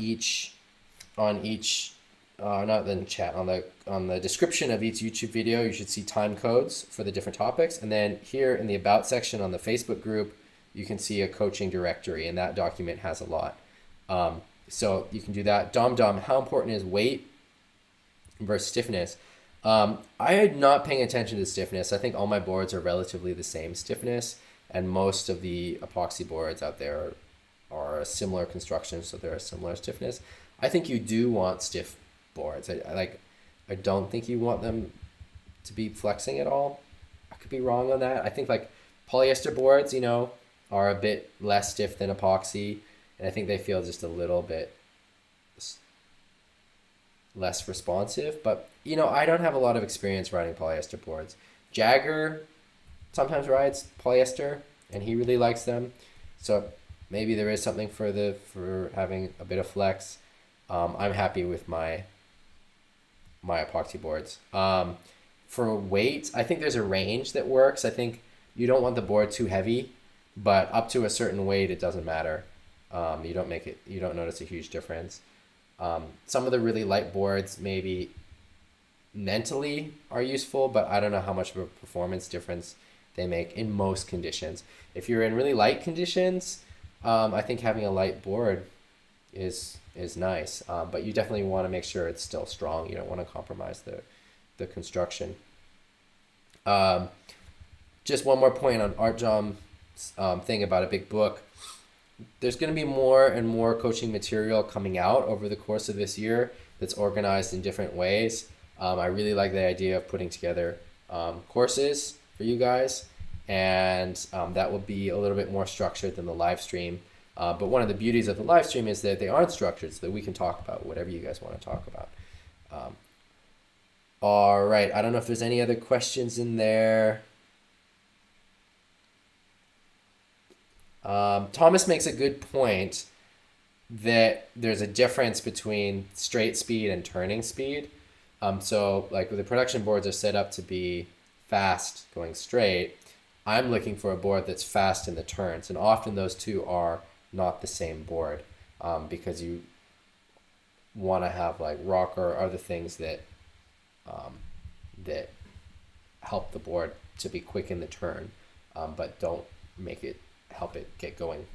the description of each YouTube video, you should see time codes for the different topics, and then here in the about section on the Facebook group, you can see a coaching directory, and that document has a lot. So you can do that. Dom, how important is weight versus stiffness? I am not paying attention to stiffness. I think all my boards are relatively the same stiffness, and most of the epoxy boards out there are a similar construction, so they're a similar stiffness. I think you do want stiff boards. I don't think you want them to be flexing at all. I could be wrong on that. I think like polyester boards, are a bit less stiff than epoxy, and I think they feel just a little bit less responsive. But I don't have a lot of experience riding polyester boards. Jagger sometimes rides polyester and he really likes them, so maybe there is something for having a bit of flex. I'm happy with my epoxy boards. For weight, I think there's a range that works. I think you don't want the board too heavy, but up to a certain weight it doesn't matter. You don't notice a huge difference. Some of the really light boards maybe mentally are useful, but I don't know how much of a performance difference they make in most conditions. If you're in really light conditions, I think having a light board is nice, but you definitely want to make sure it's still strong. You don't want to compromise the construction. Just one more point on Art Jom's thing about a big book. There's going to be more and more coaching material coming out over the course of this year that's organized in different ways. I really like the idea of putting together courses for you guys, and that will be a little bit more structured than the live stream. But one of the beauties of the live stream is that they aren't structured, so that we can talk about whatever you guys want to talk about. All right, I don't know if there's any other questions in there. Thomas makes a good point that there's a difference between straight speed and turning speed. So like the production boards are set up to be fast going straight. I'm looking for a board that's fast in the turns, and often those two are not the same board, because you want to have like rocker or other things that that help the board to be quick in the turn, but don't make it help it get going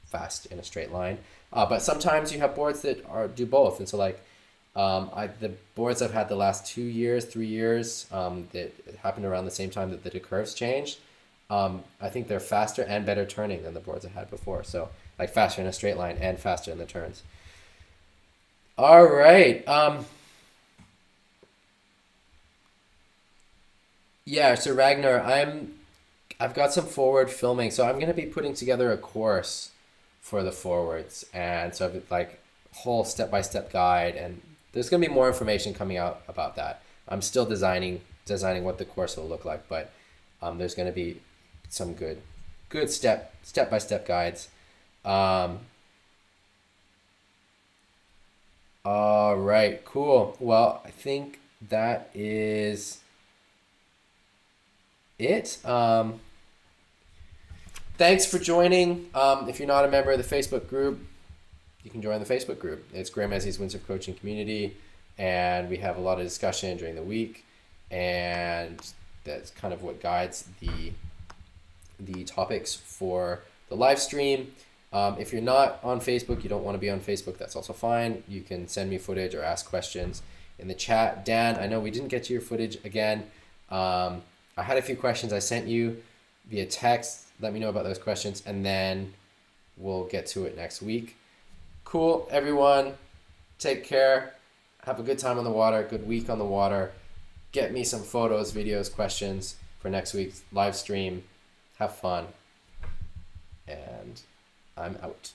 fast in a straight line. But sometimes you have boards that do both, and so like the boards I've had the last 2 years, 3 years, that happened around the same time that the curves changed. I think they're faster and better turning than the boards I had before. So like faster in a straight line and faster in the turns. All right. Yeah. So Ragnar, I've got some forward filming, so I'm gonna be putting together a course for the forwards, and so I've like whole step-by-step guide, and there's gonna be more information coming out about that. I'm still designing what the course will look like, but there's gonna be some good step-by-step guides. All right, cool. Well, I think that is it. Thanks for joining. If you're not a member of the Facebook group, you can join the Facebook group. It's Graham Ezzy's Windsurf Coaching Community, and we have a lot of discussion during the week, and that's kind of what guides the topics for the live stream. If you're not on Facebook, you don't want to be on Facebook, that's also fine. You can send me footage or ask questions in the chat. Dan, I know we didn't get to your footage again. I had a few questions I sent you via text. Let me know about those questions, and then we'll get to it next week. Cool, everyone. Take care. Have a good time on the water, good week on the water. Get me some photos, videos, questions for next week's live stream. Have fun. And I'm out.